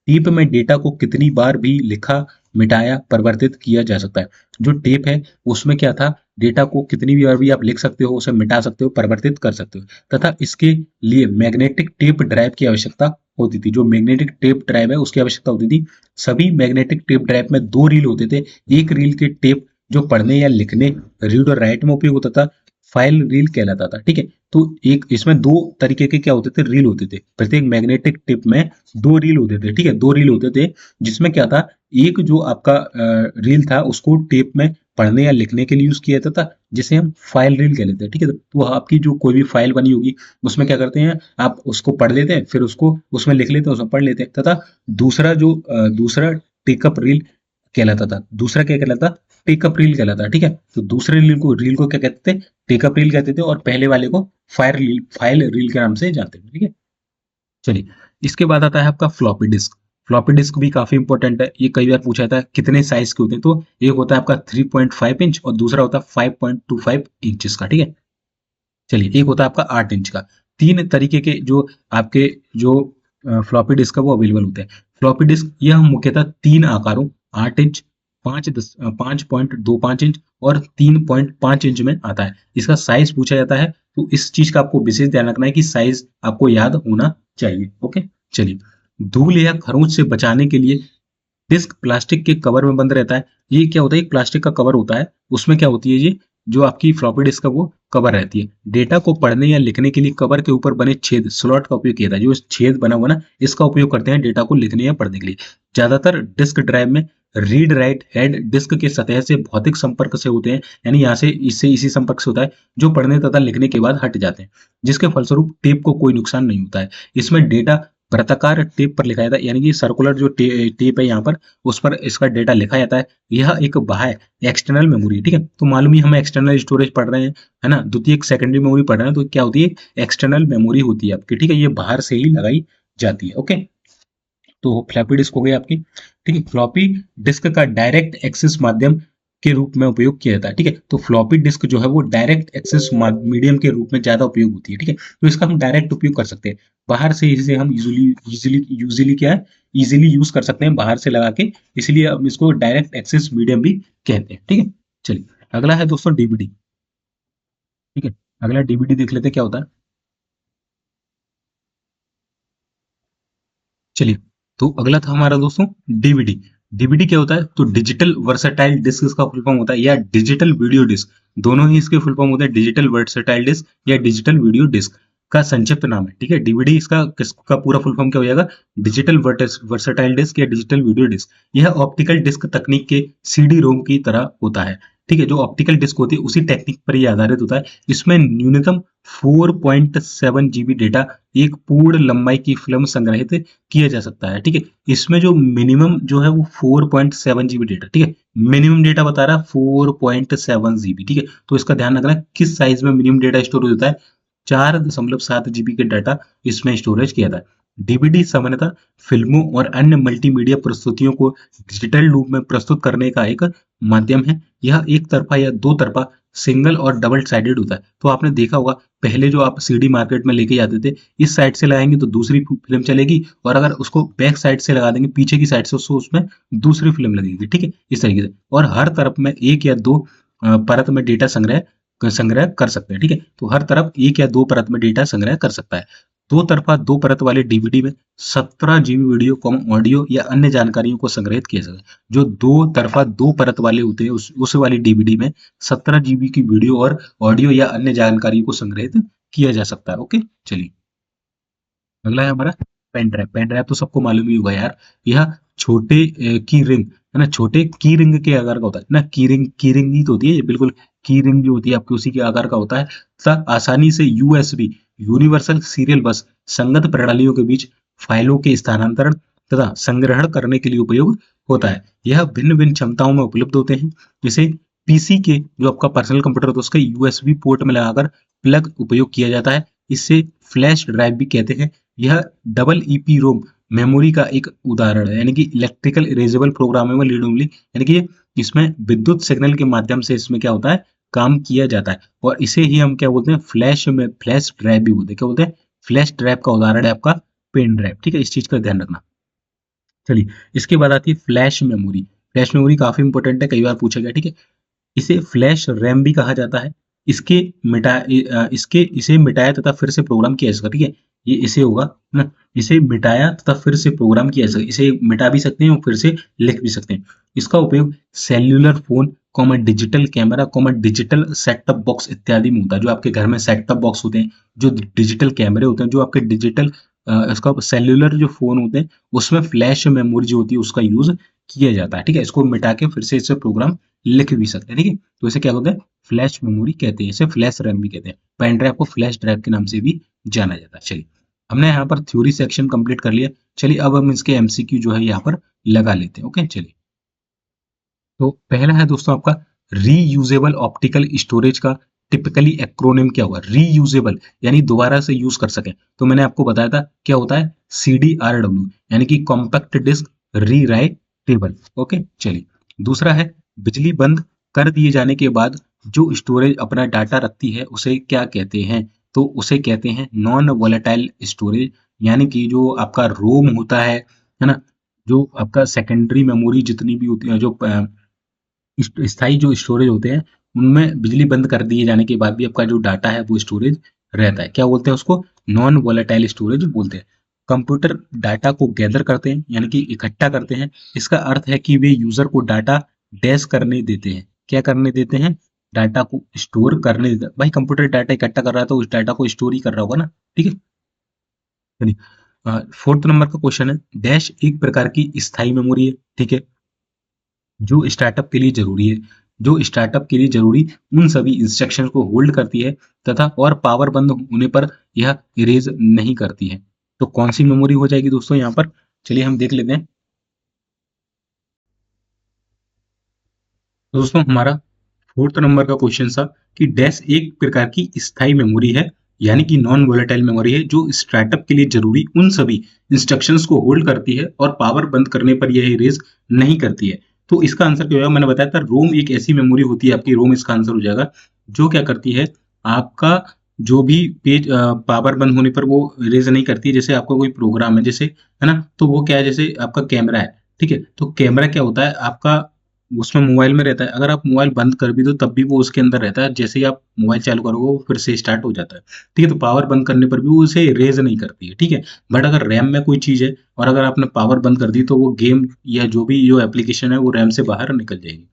टेप में डेटा को कितनी बार भी लिखा, मिटाया, परिवर्तित किया जा सकता है। जो टेप है उसमें क्या था, डेटा को कितनी बार भी आप लिख सकते हो, उसे मिटा सकते हो, परिवर्तित कर सकते हो, तथा इसके लिए मैग्नेटिक टेप ड्राइव की आवश्यकता होती थी। जो मैग्नेटिक टेप ड्राइव है उसकी आवश्यकता होती थी। सभी मैग्नेटिक टेप ड्राइव में दो रील होते थे। एक रील के टेप जो पढ़ने या लिखने, रीड और राइट में उपयोग होता था, फाइल रील कहलाता था, ठीक है। तो एक इसमें दो तरीके के क्या होते थे, रील होते थे। प्रत्येक मैग्नेटिक टिप में दो रील होते थे, ठीक है, दो रील होते थे, जिसमें क्या था, एक जो आपका रील था उसको टेप में पढ़ने या लिखने के लिए यूज किया जाता था, जिसे हम फाइल रील कह लेते हैं, ठीक है। तो आपकी जो कोई भी फाइल बनी होगी उसमें क्या करते हैं, आप उसको पढ़ लेते हैं, फिर उसको उसमें लिख लेते हैं, उसमें पढ़ लेते हैं, तथा दूसरा जो दूसरा टेकअप रील कहलाता था। दूसरा क्या कहलाता, टेकअप रील कहलाता, ठीक है। तो दूसरे रील को क्या कहते थे, टेकअप रील कहते थे, और पहले वाले को फाइल रील के नाम से जानते थे, ठीक है। चलिए, इसके बाद आता है आपका फ्लॉपी डिस्क। फ्लॉपी डिस्क भी काफी इंपॉर्टेंट है, ये कई बार पूछा जाता है कितने साइज के होते हैं, तो एक होता है आपका 3.5 इंच और दूसरा होता है 5.25 इंचेस का, ठीक है। चलिए, एक होता है आपका 8 इंच का। तीन तरीके के जो आपके जो फ्लॉपी डिस्क है वो अवेलेबल होते हैं। फ्लॉपी डिस्क यह मुख्यतः तीन आकारों, 8 इंच, 5.25 इंच और 3.5 इंच में आता है। इसका साइज पूछा जाता है, तो इस चीज का आपको विशेष ध्यान रखना है कि साइज आपको याद होना चाहिए। ओके, चलिए, धूल या खरोंच से बचाने के लिए डिस्क प्लास्टिक के कवर में बंद रहता है। ये क्या होता है, एक प्लास्टिक का कवर होता है, उसमें क्या होती है, ये जो आपकी फ्लॉपी डिस्क का वो कवर रहती है। डेटा को पढ़ने या लिखने के लिए कवर के ऊपर बने छेद, स्लॉट का उपयोग किया जाता है। जो छेद बना हुआ ना, इसका उपयोग करते हैं डेटा को लिखने या पढ़ने के लिए। ज्यादातर डिस्क ड्राइव में रीड राइट हेड डिस्क के सतह से भौतिक संपर्क से होते हैं, यानी यहाँ से इससे इसी संपर्क से होता है, जो पढ़ने तथा लिखने के बाद हट जाते हैं, जिसके फलस्वरूप टेप को कोई नुकसान नहीं होता है। इसमें डेटा वृत्ताकार टेप पर लिखा जाता है, यानी कि सर्कुलर जो टेप है यहाँ पर, उस पर इसका डेटा लिखा जाता है। यह एक बाह्य एक्सटर्नल मेमोरी है, ठीक है। तो मालूम ही हम एक्सटर्नल स्टोरेज पढ़ रहे हैं, है ना, द्वितीयक सेकेंडरी मेमोरी पढ़ रहे हैं, तो क्या होती है, एक्सटर्नल मेमोरी होती है आपकी, ठीक है। ये बाहर से ही लगाई जाती है। ओके, तो फ्लॉपी डिस्क हो गई आपकी, ठीक है। फ्लॉपी डिस्क का डायरेक्ट एक्सेस माध्यम के रूप में उपयोग किया जाता है, ठीक है। तो फ्लॉपी डिस्क जो है वो डायरेक्ट एक्सेस मीडियम के रूप में ज्यादा उपयोग होती है, ठीक है। तो इसका हम डायरेक्ट उपयोग कर सकते हैं, बाहर से इसे हम यूजिली क्या है, इजिली यूज कर सकते हैं बाहर से लगा के, इसलिए हम इसको डायरेक्ट एक्सेस मीडियम भी कहते हैं, ठीक है। चलिए, अगला है दोस्तों डीवीडी, ठीक है। अगला डीवीडी देख लेते हैं क्या होता है। चलिए, तो अगला था हमारा दोस्तों डीवीडी। डीवीडी क्या होता है, तो डिजिटल वर्सेटाइल डिस्क इसका फुल फॉर्म होता है, या डिजिटल वीडियो डिस्क, दोनों ही इसके फुल फॉर्म होते हैं। डिजिटल वर्सेटाइल डिस्क या डिजिटल वीडियो डिस्क का संक्षिप्त नाम है, ठीक है। डीवीडी इसका किसका पूरा फुल फॉर्म क्या हो जाएगा, डिजिटल वर्सेटाइल डिस्क या डिजिटल वीडियो डिस्क। यह ऑप्टिकल डिस्क तकनीक के सीडी रोम की तरह होता है, ठीक है। जो ऑप्टिकल डिस्क होती है उसी टेक्निक पर ये आधारित होता है। इसमें न्यूनतम 4.7 जीबी डेटा एक पूर्ण लंबाई की फिल्म संग्रहित किया जा सकता है, ठीक है। इसमें जो मिनिमम जो है वो 4.7 जीबी डेटा, ठीक है, मिनिमम डेटा बता रहा है 4.7 जीबी, ठीक है। तो इसका ध्यान रखना है किस साइज में मिनिमम डेटा स्टोर होता है, 4.7 जीबी के डाटा इसमें स्टोरेज किया था। डीवीडी सामान्यतः फिल्मों और अन्य मल्टीमीडिया प्रस्तुतियों को डिजिटल रूप में प्रस्तुत करने का एक माध्यम है। यह एक तरफा या दो तरफा सिंगल और डबल साइडेड होता है। तो आपने देखा होगा पहले जो आप सीडी मार्केट में लेके जाते थे, इस साइड से लगाएंगे तो दूसरी फिल्म चलेगी, और अगर उसको बैक साइड से लगा देंगे पीछे की साइड से, उसमें दूसरी फिल्म लगेगी। ठीक है, इस तरीके से। और हर तरफ में एक या दो परत में डेटा संग्रह कर सकते हैं। ठीक है, तो हर तरफ एक या दो परत में डेटा संग्रह कर सकता है। दो तरफा दो परत वाले डीवीडी में 17 जीबी वीडियो ऑडियो या अन्य जानकारियों को संग्रहित किया जाता है। जो दो तरफा दो परत वाले होते हैं उस वाली डीवीडी में 17 जीबी की वीडियो और ऑडियो या अन्य जानकारियों को संग्रहित किया जा सकता है। ओके, चलिए अगला है हमारा पेन ड्राइव। पेन ड्राइव तो सबको मालूम ही होगा यार। यह छोटे की रिंग है ना, छोटे की रिंग के आकार का होता है ना। की रिंग ही तो होती है ये, बिल्कुल की रिंग जो होती है आपकी उसी के आकार का होता है, तथा आसानी से यूएसबी यूनिवर्सल सीरियल बस संगत प्रणालियों के बीच फाइलों के स्थानांतरण तथा संग्रहण करने के लिए उपयोग होता है। यह भिन्न भिन्न क्षमताओं में उपलब्ध होते हैं। जिसे पीसी के जो आपका पर्सनल कंप्यूटर होता है उसका यूएसबी पोर्ट में लगाकर प्लग उपयोग किया जाता है। इसे फ्लैश ड्राइव भी कहते हैं। यह डबल ईपी रोम मेमोरी का एक उदाहरण है, यानी कि electrical erasable programmable read only, यानी कि इसमें विद्युत सिग्नल के माध्यम से इसमें क्या होता है, काम किया जाता है। और इसे ही हम क्या बोलते हैं, फ्लैश ड्राइव भी बोलते हैं। क्या बोलते हैं? फ्लैश ड्राइव का उदाहरण है आपका पेन ड्राइव। ठीक है, इस चीज का ध्यान रखना। चलिए, इसके बाद आती है फ्लैश मेमोरी। फ्लैश मेमोरी काफी इंपॉर्टेंट है, कई बार पूछा गया। ठीक है, इसे फ्लैश रैम भी कहा जाता है। इसे मिटाया तथा फिर से प्रोग्राम किया जा सकता है। ठीक है, ये इसे होगा ना, इसे मिटाया तथा फिर से प्रोग्राम किया जा सकता है। इसे मिटा भी सकते हैं और फिर से लिख भी सकते हैं। इसका उपयोग cellular phone digital camera digital setup box इत्यादि में होता है। जो आपके घर में सेटअप बॉक्स होते हैं, जो डिजिटल कैमरे होते हैं, जो आपके डिजिटल इसका सेल्युलर जो फोन होते हैं, उसमें फ्लैश मेमोरी जो होती है उसका यूज किया जाता है। ठीक है, इसको मिटा के फिर से इससे प्रोग्राम लिख भी सकते हैं। ठीक है, तो इसे क्या होता है, फ्लैश मेमोरी कहते हैं, इसे फ्लैश रैम भी कहते हैं। पेन ड्राइव को फ्लैश ड्राइव के नाम से भी जाना जाता है। चलिए, हमने यहाँ पर थ्योरी सेक्शन कंप्लीट कर लिया। चलिए अब हम इसके एमसीक्यू जो है यहाँ पर लगा लेते हैं। ओके, चलिए। तो पहला है दोस्तों आपका रीयूजेबल ऑप्टिकल स्टोरेज का टिपिकली एक्रोनिम क्या होगा। रीयूजेबल यानी दोबारा से यूज कर सके। तो मैंने आपको बताया था क्या होता है, CDRW, यानी कि कॉम्पैक्ट डिस्क रीराइटेबल। ओके, चलिए। दूसरा है बिजली बंद कर दिए जाने के बाद जो स्टोरेज अपना डाटा रखती है उसे क्या कहते हैं। तो उसे कहते हैं नॉन वोलेटाइल स्टोरेज, यानी कि जो आपका रोम होता है ना, जो आपका सेकेंडरी मेमोरी जितनी भी होती है, जो स्थायी जो स्टोरेज होते हैं, उनमें बिजली बंद कर दिए जाने के बाद भी आपका जो डाटा है वो स्टोरेज रहता है। क्या बोलते हैं उसको, नॉन वोलेटाइल स्टोरेज बोलते हैं। कंप्यूटर डाटा को गैदर करते हैं, यानी कि इकट्ठा करते हैं। इसका अर्थ है कि वे यूजर को डाटा डैश करने देते हैं। क्या करने देते हैं, डाटा को स्टोर करने देते हैं। भाई कंप्यूटर डाटा इकट्ठा कर रहा है तो उस डाटा को स्टोर ही कर रहा होगा ना। ठीक है, चलिए। फोर्थ नंबर का क्वेश्चन है, डैश एक प्रकार की स्थायी मेमोरी है। ठीक है, जो स्टार्टअप के लिए जरूरी है, जो स्टार्टअप के लिए जरूरी उन सभी इंस्ट्रक्शन को होल्ड करती है तथा और पावर बंद होने पर यह इरेज नहीं करती है। तो कौन सी मेमोरी हो जाएगी दोस्तों यहाँ पर, चलिए हम देख लेते हैं। तो दोस्तों हमारा फोर्थ नंबर का क्वेश्चन था कि डैश एक प्रकार की स्थायी मेमोरी है, यानी कि नॉन वोलेटाइल मेमोरी है, जो स्टार्टअप के लिए जरूरी उन सभी इंस्ट्रक्शंस को होल्ड करती है और पावर बंद करने पर यह इरेज नहीं करती है। तो इसका आंसर क्या होगा, मैंने बताया था रोम एक ऐसी मेमोरी होती है आपकी, रोम इसका आंसर हो जाएगा, जो क्या करती है, आपका जो भी पेज पावर बंद होने पर वो इरेज नहीं करती है। जैसे आपका कोई प्रोग्राम है, जैसे है ना, तो वो क्या है, जैसे आपका कैमरा है। ठीक है, तो कैमरा क्या होता है आपका, उसमें मोबाइल में रहता है। अगर आप मोबाइल बंद कर भी दो तब भी वो उसके अंदर रहता है। जैसे ही आप मोबाइल चालू करोगे वो फिर से स्टार्ट हो जाता है। ठीक है, तो पावर बंद करने पर भी वो उसे रेज नहीं करती है। ठीक है, बट अगर रैम में कोई चीज है और अगर आपने पावर बंद कर दी तो वो गेम या जो भी जो एप्लीकेशन है वो रैम से बाहर निकल जाएगी।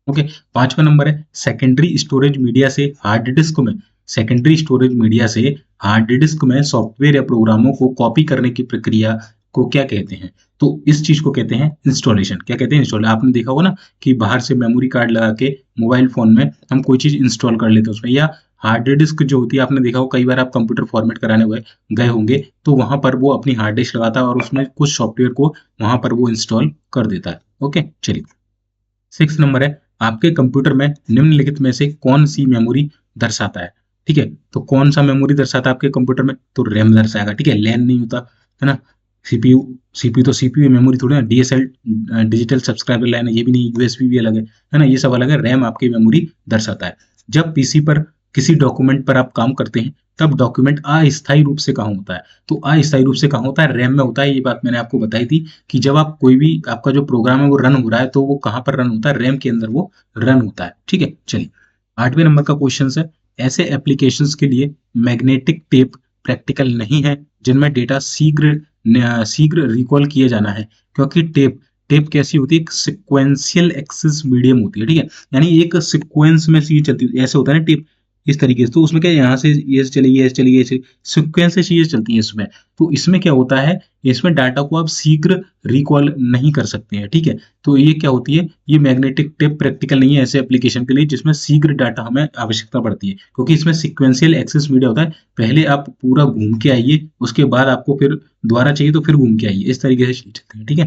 ओके, पांचवा नंबर है सेकेंडरी स्टोरेज मीडिया से हार्ड डिस्क में, सेकेंडरी स्टोरेज मीडिया से हार्ड डिस्क में सॉफ्टवेयर या प्रोग्रामों को कॉपी करने की प्रक्रिया को क्या कहते हैं। तो इस चीज को कहते हैं इंस्टॉलेशन। क्या कहते हैं, इंस्टॉल। आपने देखा होगा ना कि बाहर से मेमोरी कार्ड लगा के मोबाइल फोन में हम कोई चीज इंस्टॉल कर लेते हैं उसमें, या हार्ड डिस्क जो होती है, आपने देखा हो कई बार आप कंप्यूटर फॉर्मेट कराने गए होंगे तो वहां पर वो अपनी हार्ड डिस्क लगाता है और उसमें कुछ सॉफ्टवेयर को वहां पर वो इंस्टॉल कर देता है। ओके, चलिए। सिक्स नंबर है, आपके कंप्यूटर में निम्नलिखित में से कौन सी मेमोरी दर्शाता है। ठीक है, तो कौन सा मेमोरी दर्शाता है आपके कंप्यूटर में, तो रैम दर्शाएगा। ठीक है, लैन नहीं होता है ना। सीपीयू सीपीयू तो सीपीयू मेमोरी थोड़ी ना, डीएसएल डिजिटल सब्सक्राइबर लाइन है, ये भी नहीं, यूएसबी भी अलग है ना, ये सब अलग है। रैम आपकी मेमोरी दर्शाता है। जब पीसी पर किसी डॉक्यूमेंट पर आप काम करते हैं तब डॉक्यूमेंट अस्थायी रूप से कहाँ होता है, तो अस्थायी रूप से कहाँ होता है, रैम में होता है। ये बात मैंने आपको बताई थी कि जब आप कोई भी आपका जो प्रोग्राम है वो रन हो रहा है तो वो कहाँ पर रन होता है, रैम के अंदर वो रन होता है। ठीक है, चलिए 8वें नंबर का क्वेश्चन है, ऐसे एप्लीकेशंस के लिए मैग्नेटिक टेप प्रैक्टिकल नहीं है जिनमें डेटा शीघ्र रिकॉल किए जाना है, क्योंकि टेप टेप कैसी होती है, एक सिक्वेंशियल एक्सेस मीडियम होती है। ठीक है, यानी एक सिक्वेंस में चीज चलती है, ऐसे होता है ना टेप इस तरीके से, तो उसमें क्या है, यहाँ से ये चलेगी, ये चलेगी, ये सिक्वेंस से चीजें चलती हैं इसमें। तो इसमें क्या होता है, इसमें डाटा को आप शीघ्र रिकॉल नहीं कर सकते हैं। ठीक है, तो ये क्या होती है, ये मैग्नेटिक टेप प्रैक्टिकल नहीं है ऐसे एप्लीकेशन के लिए जिसमें शीघ्र डाटा हमें आवश्यकता पड़ती है, क्योंकि इसमें सिक्वेंशियल एक्सेस मीडिया होता है। पहले आप पूरा घूम के आइए, उसके बाद आपको फिर दोबारा चाहिए तो फिर घूम के आइए, इस तरीके से चलते हैं। ठीक है,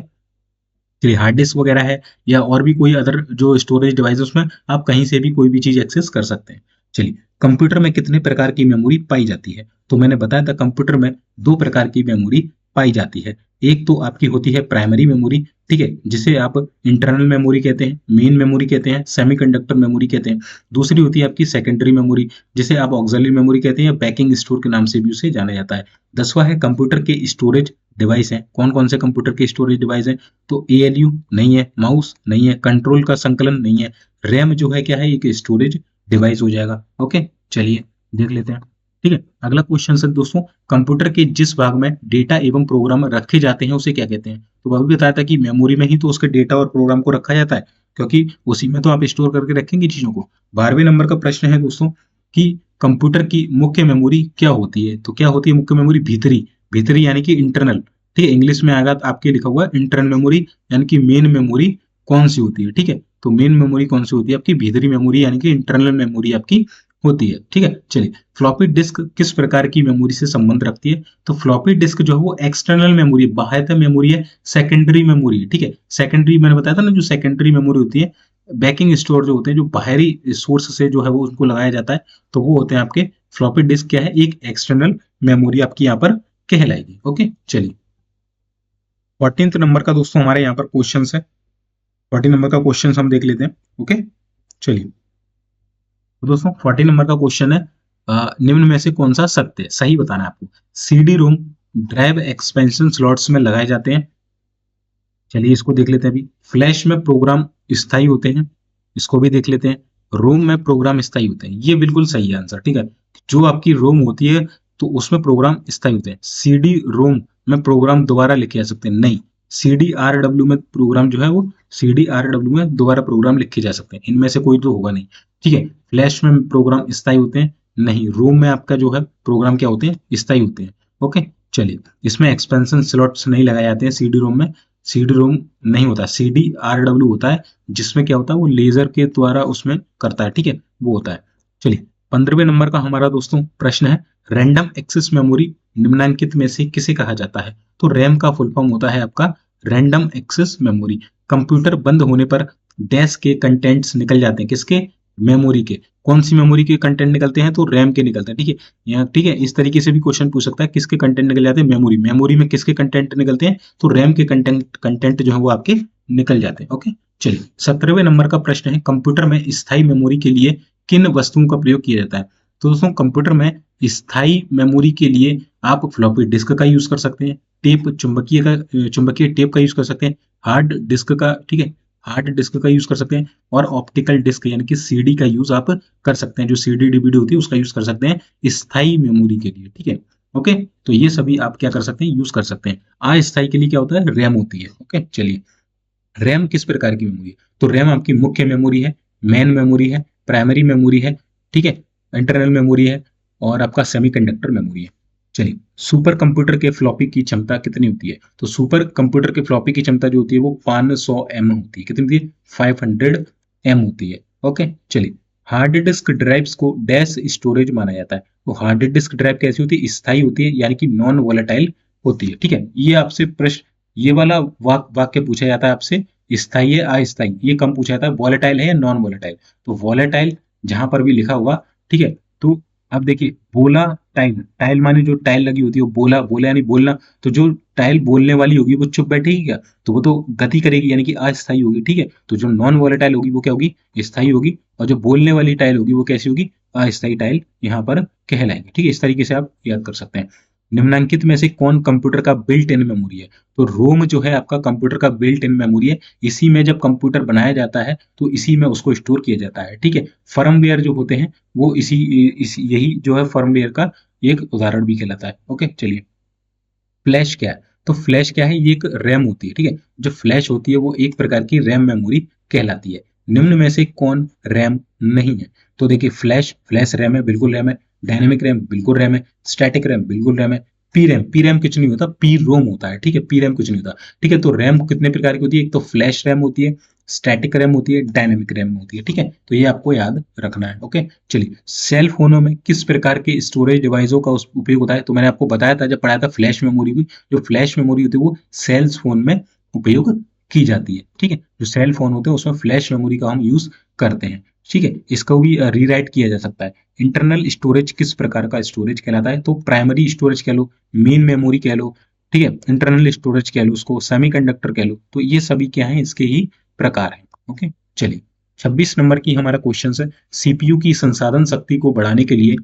चलिए हार्ड डिस्क वगैरह है या और भी कोई अदर जो स्टोरेज डिवाइस है उसमें आप कहीं से भी कोई भी चीज एक्सेस कर सकते हैं। चलिए, कंप्यूटर में कितने प्रकार की मेमोरी पाई जाती है, तो मैंने बताया था कंप्यूटर में दो प्रकार की मेमोरी पाई जाती है। एक तो आपकी होती है प्राइमरी मेमोरी, ठीक है, जिसे आप इंटरनल मेमोरी कहते हैं, मेन मेमोरी कहते हैं, सेमीकंडक्टर मेमोरी कहते हैं। दूसरी होती है आपकी सेकेंडरी मेमोरी, जिसे आप ऑक्सिलरी मेमोरी कहते हैं या बैकिंग स्टोर के नाम से भी उसे जाना जाता है। 10वां है कंप्यूटर के स्टोरेज डिवाइस हैं, कौन कौन से कंप्यूटर के स्टोरेज डिवाइस हैं, तो एएलयू नहीं है, माउस नहीं है, कंट्रोल का संकलन नहीं है, रैम जो है क्या है, एक स्टोरेज डिवाइस हो जाएगा। ओके, चलिए देख लेते हैं। ठीक है, अगला क्वेश्चन है दोस्तों, कंप्यूटर के जिस भाग में डेटा एवं प्रोग्राम रखे जाते हैं उसे क्या कहते हैं, तो वह भी बताया था कि मेमोरी में ही तो उसके डेटा और प्रोग्राम को रखा जाता है, क्योंकि उसी में तो आप स्टोर करके रखेंगे चीजों को। 12वें नंबर का प्रश्न है दोस्तों कि कंप्यूटर की मुख्य मेमोरी क्या होती है, तो क्या होती है मुख्य मेमोरी, भीतरी, भीतरी यानी कि इंटरनल। ठीक है, इंग्लिश में आएगा आपके लिखा हुआ है इंटरनल मेमोरी, यानी कि मेन मेमोरी कौन सी होती है। ठीक है, तो मेन मेमोरी कौन सी होती है आपकी, भीतरी मेमोरी यानी कि इंटरनल मेमोरी आपकी होती है। ठीक है, चलिए फ्लॉपी डिस्क किस प्रकार की मेमोरी से संबंध रखती है, तो फ्लॉपी डिस्क जो है वो एक्सटर्नल मेमोरी, बाह्य मेमोरी है, सेकेंडरी मेमोरी। ठीक है, सेकेंडरी मैंने बताया था ना, जो सेकेंडरी मेमोरी होती है, बैकिंग स्टोर जो होते हैं, जो बाहरी सोर्स से जो है वो उनको लगाया जाता है, तो वो होते हैं आपके फ्लॉपी डिस्क। क्या है, एक एक्सटर्नल मेमोरी आपकी यहाँ पर कहलाएगी। ओके, चलिए 14th नंबर का दोस्तों हमारे यहाँ पर क्वेश्चन है, 14 नंबर का क्वेश्चन हम देख लेते हैं। ओके, चलिए तो दोस्तों 14 नंबर का क्वेश्चन है, निम्न में से कौन सा सत्य है, सही बताना है आपको। CD ROM drive expansion slots में लगाए जाते हैं, चलिए इसको देख लेते हैं अभी। फ्लैश में प्रोग्राम स्थायी होते हैं, इसको भी देख लेते हैं। रोम में प्रोग्राम स्थायी होते हैं, ये बिल्कुल सही है आंसर। ठीक है, जो आपकी रोम होती है तो उसमें प्रोग्राम स्थायी होते हैं। सीडी रोम में प्रोग्राम दोबारा लिखे जा सकते हैं, नहीं। सीडी आर डब्ल्यू में प्रोग्राम जो है वो सीडी आर डब्ल्यू में दोबारा प्रोग्राम लिखे जा सकते हैं, इनमें से कोई तो होगा नहीं। ठीक है, फ्लैश में प्रोग्राम स्थायी होते हैं, नहीं। रोम में आपका जो है प्रोग्राम क्या होते हैं, स्थायी होते हैं। ओके, चलिए इसमें एक्सपेंशन स्लॉट्स नहीं लगाए जाते हैं सीडी रोम में, सीडी रोम नहीं होता, सीडी आर डब्ल्यू होता है, जिसमें क्या होता है वो लेजर के द्वारा उसमें करता है। ठीक है, वो होता है। चलिए 15वें नंबर का हमारा दोस्तों प्रश्न है, रैंडम एक्सेस मेमोरी निम्नलिखित में से किसे कहा जाता है, तो रैम का फुल फॉर्म होता है आपका रैंडम एक्सेस मेमोरी। कंप्यूटर बंद होने पर डैश के कंटेंट्स निकल जाते हैं, किसके, मेमोरी के। कौन सी मेमोरी के कंटेंट निकलते हैं, तो रैम के निकलते हैं। ठीक है, यहाँ ठीक है, इस तरीके से भी क्वेश्चन पूछ सकता है, किसके कंटेंट निकल जाते हैं, मेमोरी, मेमोरी में किसके कंटेंट निकलते हैं, तो रैम के कंटेंट जो है वो आपके निकल जाते हैं। ओके, चलिए 17वें नंबर का प्रश्न है, कंप्यूटर में स्थायी मेमोरी के लिए किन वस्तुओं का प्रयोग किया जाता है, तो दोस्तों कंप्यूटर में स्थायी मेमोरी के लिए आप फ्लॉपी डिस्क का यूज कर सकते हैं, टेप चुंबकीय टेप का यूज कर सकते हैं, हार्ड डिस्क का, ठीक है, हार्ड डिस्क का यूज कर सकते हैं, और ऑप्टिकल डिस्क यानी कि सीडी का यूज आप कर सकते हैं, जो सीडी डीवीडी होती है उसका यूज कर सकते हैं स्थायी मेमोरी के लिए। ठीक है, ओके, तो ये सभी आप क्या कर सकते हैं, यूज कर सकते हैं। अस्थायी के लिए क्या होता है, रैम होती है। ओके, चलिए रैम किस प्रकार की मेमोरी है, तो रैम आपकी मुख्य मेमोरी है, मेन मेमोरी है, प्राइमरी मेमोरी है, ठीक है, इंटरनल मेमोरी है, और आपका सेमीकंडक्टर मेमोरी है। चलिए सुपर कंप्यूटर के फ्लॉपी की क्षमता कितनी होती है, तो सुपर कंप्यूटर के फ्लॉपी की क्षमता जो होती है वो 500 एम होती है, कितनी होती है, 500 एम होती है। ओके, चलिए हार्ड डिस्क ड्राइव्स को डैश स्टोरेज माना जाता है, तो हार्ड डिस्क ड्राइव कैसी होती है, स्थायी होती है, यानी कि नॉन वोलेटाइल होती है। ठीक है, ये आपसे प्रश्न, ये वाला वाक्य पूछा जाता है आपसे, स्थायी है अस्थायी, ये कम पूछा जाता है, वॉलेटाइल है या नॉन वॉलेटाइल, तो वॉलेटाइल जहां पर भी लिखा हुआ, ठीक है, तो अब देखिए बोला टाइल, टाइल माने जो टाइल लगी होती है वो बोला, बोला यानी बोलना, तो जो टाइल बोलने वाली होगी वो चुप बैठेगी क्या, तो वो तो गति करेगी यानी कि अस्थायी होगी, ठीक है। तो जो नॉन वोलेटाइल होगी वो क्या होगी, स्थायी होगी, और जो बोलने वाली टाइल होगी वो कैसी होगी, अस्थायी टाइल यहाँ पर कहलाएगी, ठीक है। इस तरीके से आप याद कर सकते हैं। निम्नलिखित में से कौन कंप्यूटर का बिल्ट इन मेमोरी है, तो रोम जो है आपका कंप्यूटर का बिल्ट इन मेमोरी है। इसी में जब कंप्यूटर बनाया जाता है तो इसी में उसको स्टोर किया जाता है, ठीक है। फर्मवेयर जो होते हैं वो इसी यही जो है फर्मवेयर का एक उदाहरण भी कहलाता है। ओके चलिए, फ्लैश क्या है, तो फ्लैश क्या है, ये एक रैम होती है, ठीक है। जो फ्लैश होती है वो एक प्रकार की रैम मेमोरी कहलाती है। निम्न में से कौन रैम नहीं है, तो देखिए फ्लैश, फ्लैश रैम है, बिल्कुल रैम है। डायनेमिक रैम बिल्कुल रैम है। स्टैटिक रैम बिल्कुल रैम है। पी रैम, पी रैम कुछ नहीं होता, पी रोम होता है, ठीक है। पी रैम कुछ नहीं होता, ठीक है। तो रैम कितने प्रकार की होती है, एक तो फ्लैश रैम होती है, स्टैटिक रैम होती है, डायनेमिक रैम होती है, ठीक है। तो ये आपको याद रखना है। ओके चलिए, सेल फोनों में किस प्रकार के स्टोरेज डिवाइसों का उपयोग होता है, तो मैंने आपको बताया था जब पढ़ाया था फ्लैश मेमोरी भी, जो फ्लैश मेमोरी होती है वो सेल्स फोन में उपयोग की जाती है, ठीक है। जो सेल फोन होते हैं उसमें फ्लैश मेमोरी का हम यूज करते हैं, ठीक है। इसको भी रीराइट किया जा सकता है। इंटरनल स्टोरेज किस प्रकार का स्टोरेज कहलाता है, तो प्राइमरी स्टोरेज कह लो, मेन मेमोरी कह लो, ठीक है। इंटरनल स्टोरेज कह लो, उसको सेमीकंडक्टर कह लो, तो ये सभी क्या है, इसके ही प्रकार हैं। ओके चलिए, 26 नंबर की हमारा क्वेश्चन है, सीपीयू की संसाधन शक्ति को बढ़ाने के लिए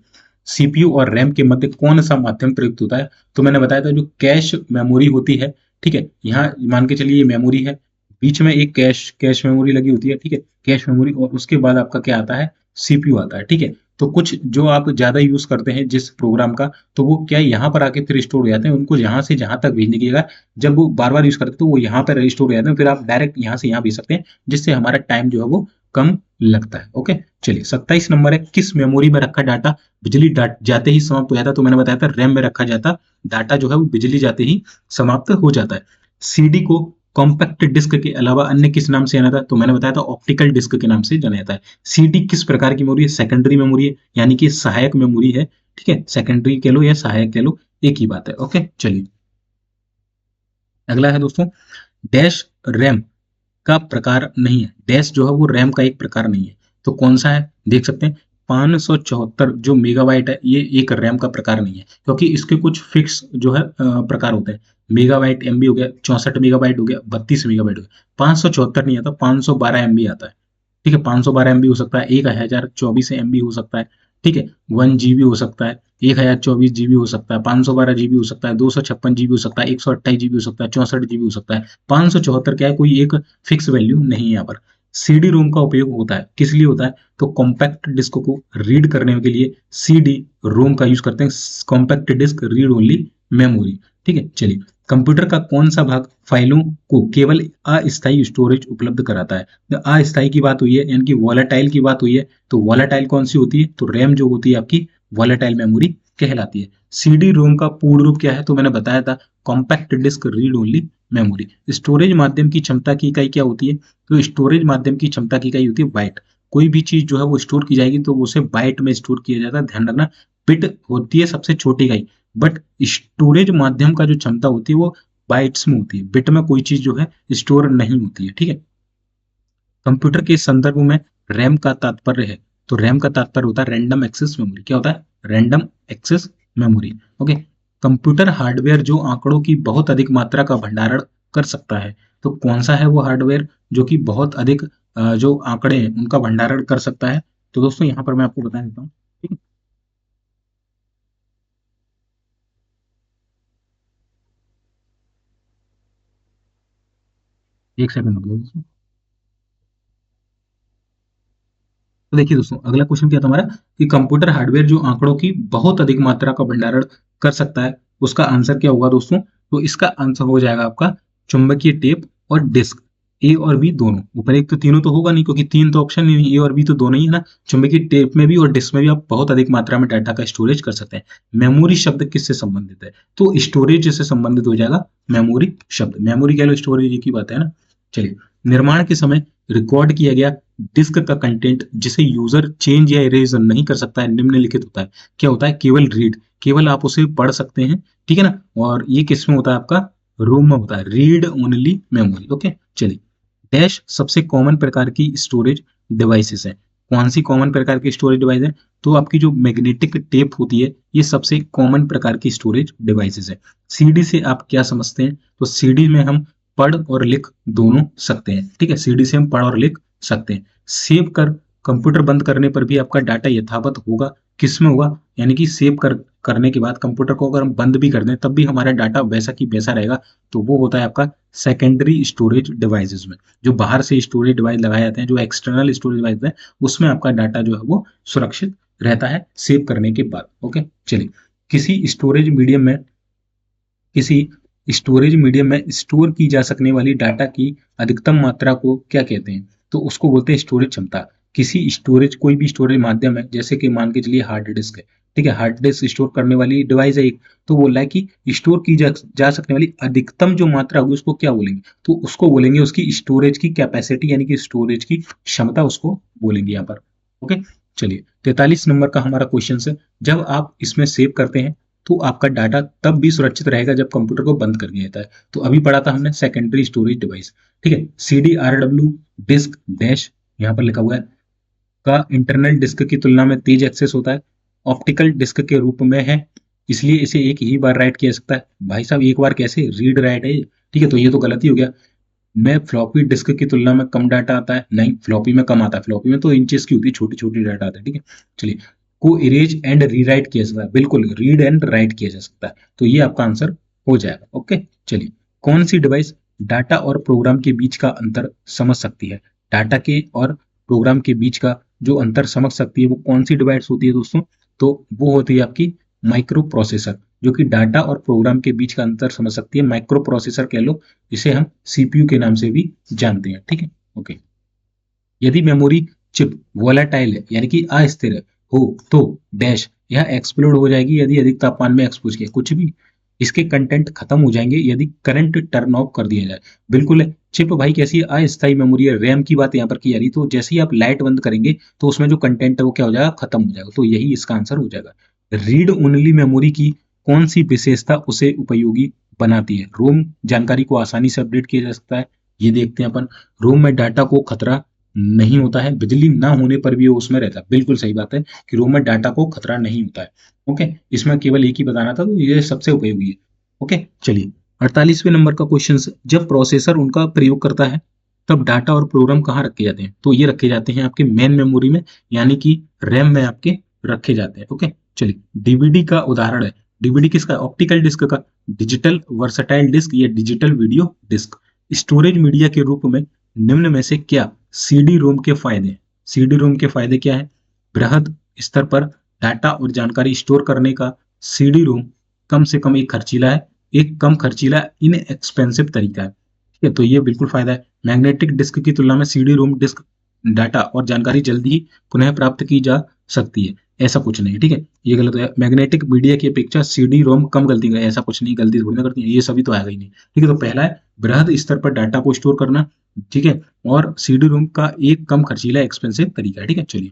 सीपीयू और रैम के मध्य कौन सा माध्यम प्रयुक्त होता है, तो मैंने बताया था जो कैश मेमोरी होती है, ठीक है। यहाँ मान के चलिए ये मेमोरी है, बीच में एक कैश कैश मेमोरी लगी होती है, ठीक है, कैश मेमोरी, और उसके बाद आपका क्या आता है, सीपीयू आता है, ठीक है। तो कुछ जो आप ज्यादा यूज करते हैं जिस प्रोग्राम का, तो वो क्या यहाँ पर आके फिर स्टोर हो जाते हैं, उनको यहाँ से जहां तक भेजने की जगह जब वो बार बार यूज करते हैं तो वो यहाँ पर रजिस्टर हो जाते हैं, फिर आप डायरेक्ट यहाँ से यहाँ भेज सकते हैं, जिससे हमारा टाइम जो है वो कम लगता है। ओके चलिए, 27 नंबर है, किस मेमोरी में रखा डाटा बिजली जाते ही समाप्त हो जाता है, तो मैंने बताया था रैम में रखा जाता डाटा जो है वो बिजली जाते ही समाप्त हो जाता है। सीडी को कॉम्पैक्ट डिस्क के अलावा अन्य किस नाम से जाना था, तो मैंने बताया था ऑप्टिकल डिस्क के नाम से जाना जाता है। सीडी किस प्रकार की मेमोरी है, सेकेंडरी मेमोरी है, यानी कि सहायक मेमोरी है, ठीक है। सेकेंडरी कह लो या सहायक कह लो, एक ही बात है। ओके चलिए, अगला है दोस्तों, डैश रैम का प्रकार नहीं है, डैश जो है वो रैम का एक प्रकार नहीं है, तो कौन सा है, देख सकते हैं 574 जो मेगाबाइट है ये एक रैम का प्रकार नहीं है, क्योंकि इसके कुछ फिक्स जो है प्रकार होते हैं। मेगाबाइट एमबी हो गया, 64 मेगाबाइट हो गया, 32 मेगाबाइट हो गया, 574 नहीं आता, 512 एमबी आता है, ठीक है। 512 एमबी हो सकता है, 1024 एमबी हो सकता है, ठीक है। 1 जीबी हो सकता है, 1024 जीबी हो सकता है, 512 जीबी हो सकता है, 256 जीबी हो सकता है, 128 जीबी हो सकता है, 64 जीबी हो सकता है। 574 क्या है, कोई एक फिक्स वैल्यू नहीं है यहाँ पर। सीडी रोम का उपयोग होता है, किस लिए होता है, तो कॉम्पैक्ट डिस्क को रीड करने के लिए सीडी रोम का यूज करते हैं, compact disc read only memory, ठीक है। चलिए, कंप्यूटर का कौन सा भाग फाइलों को केवल अस्थायी स्टोरेज उपलब्ध कराता है, तो अस्थायी की बात हुई है, यानी कि वॉलेटाइल की बात हुई है, तो वॉलेटाइल कौन सी होती है, तो रैम जो होती है आपकी वॉलेटाइल मेमोरी कहलाती है। सीडी रोम का पूर्ण रूप क्या है, तो मैंने बताया था compact disc read only memory. Storage माध्यम की क्षमता की इकाई क्या होती है, तो स्टोरेज माध्यम की क्षमता की इकाई होती है बाइट। कोई भी चीज जो है वो स्टोर की जाएगी तो उसे बाइट में स्टोर किया जाता है, ध्यान रखना। बिट होती है सबसे छोटी इकाई, बट स्टोरेज माध्यम का जो क्षमता होती है वो बाइट्स में होती है, बिट में कोई चीज जो है स्टोर नहीं होती है, ठीक है। कंप्यूटर के संदर्भ में रैम का तात्पर्य है, तो रैम का तात्पर्य होता है रैंडम एक्सेस मेमोरी, क्या होता है, random access memory. Okay, computer hardware जो आंकड़ों की बहुत अधिक मात्रा का भंडारण कर सकता है, तो कौन सा है वो हार्डवेयर जो कि बहुत अधिक जो आंकड़े हैं उनका भंडारण कर सकता है, तो दोस्तों यहाँ पर मैं आपको बता देता हूँ, ठीक है। एक सेकंड रुकिए दोस्तों। तो देखिए दोस्तों, अगला क्वेश्चन क्या था हमारा, कि कंप्यूटर हार्डवेयर जो आंकड़ों की बहुत अधिक मात्रा का भंडारण कर सकता है, उसका आंसर क्या होगा दोस्तों, तो इसका आंसर हो जाएगा आपका चुंबकीय टेप और डिस्क, ए और बी दोनों। ऊपर एक तो तीनों तो होगा नहीं, क्योंकि तीन तो ऑप्शन नहीं, ए और बी तो दोनों ही है ना। चुंबकीय टेप में भी और डिस्क में भी आप बहुत अधिक मात्रा में डाटा का स्टोरेज कर सकते हैं। मेमोरी शब्द किससे संबंधित है, तो स्टोरेज से संबंधित हो जाएगा मेमोरी शब्द, मेमोरी कह लो स्टोरेज की बात है ना। चलिए, निर्माण के समय रिकॉर्ड किया गया डिस्क का कंटेंट जिसे यूजर चेंज या इरेज नहीं कर सकता है निम्नलिखित होता है, क्या होता है, केवल रीड, केवल आप उसे पढ़ सकते हैं, ठीक है ना। और ये किस में होता है, आपका रोम में होता है, रीड ओनली मेमोरी। ओके चलिए, डैश सबसे कॉमन प्रकार की स्टोरेज डिवाइसेस है, कौन सी कॉमन प्रकार की स्टोरेज डिवाइस है, तो आपकी जो मैग्नेटिक टेप होती है ये सबसे कॉमन प्रकार की स्टोरेज डिवाइसेस है। सीडी से आप क्या समझते हैं, तो सीडी में हम पढ़ और लिख दोनों सकते हैं, ठीक है, सीडी से हम पढ़ और लिख सकते हैं। सेव कर, कंप्यूटर बंद करने पर भी आपका डाटा यथावत होगा, किस में होगा, यानी कि सेव करने के बाद कंप्यूटर को अगर हम बंद भी कर दें तब भी हमारा डाटा वैसा की वैसा रहेगा, तो वो होता है आपका सेकेंडरी स्टोरेज डिवाइसेस में। जो बाहर से स्टोरेज डिवाइस लगाए जाते हैं, जो एक्सटर्नल स्टोरेज डिवाइस है, उसमें आपका डाटा जो है वो सुरक्षित रहता है सेव करने के बाद। ओके, चलिए, किसी स्टोरेज मीडियम में स्टोर की जा सकने वाली डाटा की अधिकतम मात्रा को क्या कहते हैं, तो उसको बोलते हैं स्टोरेज क्षमता। किसी स्टोरेज, कोई भी स्टोरेज माध्यम है, जैसे कि मान के चलिए हार्ड डिस्क है, ठीक है, हार्ड डिस्क स्टोर करने वाली डिवाइस है एक, तो बोल रहा है कि स्टोर की जा सकने वाली अधिकतम जो मात्रा होगी उसको क्या बोलेंगे, तो उसको बोलेंगे उसकी स्टोरेज की कैपेसिटी, यानी कि स्टोरेज की क्षमता उसको बोलेंगे यहाँ पर। ओके, चलिए, 43 नंबर का हमारा क्वेश्चन है, जब आप इसमें सेव करते हैं तो आपका डाटा तब भी सुरक्षित रहेगा जब कंप्यूटर को बंद कर दिया जाता है। तो अभी पढ़ा था हमने सेकेंडरी स्टोरेज डिवाइस, ठीक है। CDRW डिस्क डैश यहाँ पर लिखा हुआ है का इंटरनल डिस्क की तुलना में तेज एक्सेस होता है, ऑप्टिकल डिस्क के रूप में है, इसलिए इसे एक ही बार राइट किया जा सकता है। भाई साहब, एक बार कैसे, रीड राइट है, ठीक है, तो ये तो गलती हो गया। में फ्लॉपी डिस्क की तुलना में कम डाटा आता है, नहीं, फ्लॉपी में कम आता है, फ्लॉपी में तो इंचेस की होती है, छोटी छोटी डाटा आता है, ठीक है। चलिए, को इरेज एंड रीराइट किया जा सकता है, बिल्कुल, रीड एंड राइट किया जा सकता है, तो ये आपका आंसर हो जाएगा। ओके, चलिए, कौन सी डिवाइस डाटा और प्रोग्राम के बीच का अंतर समझ सकती है, डाटा के और प्रोग्राम के बीच का जो अंतर समझ सकती है वो कौन सी डिवाइस होती है दोस्तों, तो वो होती है आपकी माइक्रो प्रोसेसर, जो कि डाटा और प्रोग्राम के बीच का अंतर समझ सकती है, माइक्रो प्रोसेसर कह लो, इसे हम सीपीयू के नाम से भी जानते हैं, ठीक है। ओके, यदि मेमोरी चिप वोलेटाइल है, यानी कि अस्थिर हो, तो डैश यह एक्सप्लोड हो जाएगी यदि अधिक तापमान में एक्सपोज किया, कुछ भी, इसके कंटेंट खत्म हो जाएंगे यदि करंट टर्न ऑफ कर दिया जाए। बिल्कुल है, चिप भाई कैसी है, अस्थायी मेमोरी है, रैम की बात यहाँ पर की जा रही, तो जैसे ही आप लाइट बंद करेंगे तो उसमें जो कंटेंट है वो क्या हो जाएगा, खत्म हो जाएगा, तो यही इसका आंसर हो जाएगा। रीड ओनली मेमोरी की कौन सी विशेषता उसे उपयोगी बनाती है, रोम जानकारी को आसानी से अपडेट किया जा सकता है, ये देखते हैं अपन। रोम में डाटा को खतरा नहीं होता है, बिजली ना होने पर भी वो उसमें रहता है, बिल्कुल सही बात है कि रोम में डाटा को खतरा नहीं होता है। ओके, इसमें केवल एक ही बताना था, तो ये सबसे उपयोगी है। ओके, चलिए, 48वें नंबर का क्वेश्चन, जब प्रोसेसर उनका प्रयोग करता है तब डाटा और प्रोग्राम कहाँ रखे जाते हैं, तो ये रखे जाते हैं आपके मेन मेमोरी में, यानी कि रैम में आपके रखे जाते हैं। ओके, चलिए, डीवीडी का उदाहरण है, डीवीडी किसका, ऑप्टिकल डिस्क का, डिजिटल वर्सटाइल डिस्क या digital video disc. Storage media के रूप में निम्न में से क्या सीडी रोम के फायदे हैं, सीडी रोम के फायदे क्या है, बृहद स्तर पर डाटा और जानकारी स्टोर करने का सीडी रोम कम से कम एक खर्चीला है, एक कम खर्चीला इन एक्सपेंसिव तरीका है, ठीक है, तो ये बिल्कुल फायदा है। मैग्नेटिक डिस्क की तुलना में सीडी रोम डिस्क डाटा और जानकारी जल्दी ही पुनः प्राप्त की जा सकती है, ऐसा कुछ नहीं, ठीक है, ये गलत है। मैग्नेटिक मीडिया की अपेक्षा सीडी रोम कम गलती करे, ऐसा कुछ नहीं, गलती थोड़ी ना करती है, ये सभी तो आएगा ही नहीं, ठीक है। तो पहला है बृहद स्तर पर डाटा को स्टोर करना, ठीक है, और सीडी रोम का एक कम खर्चीला एक्सपेंसिव तरीका है, ठीक है। चलिए,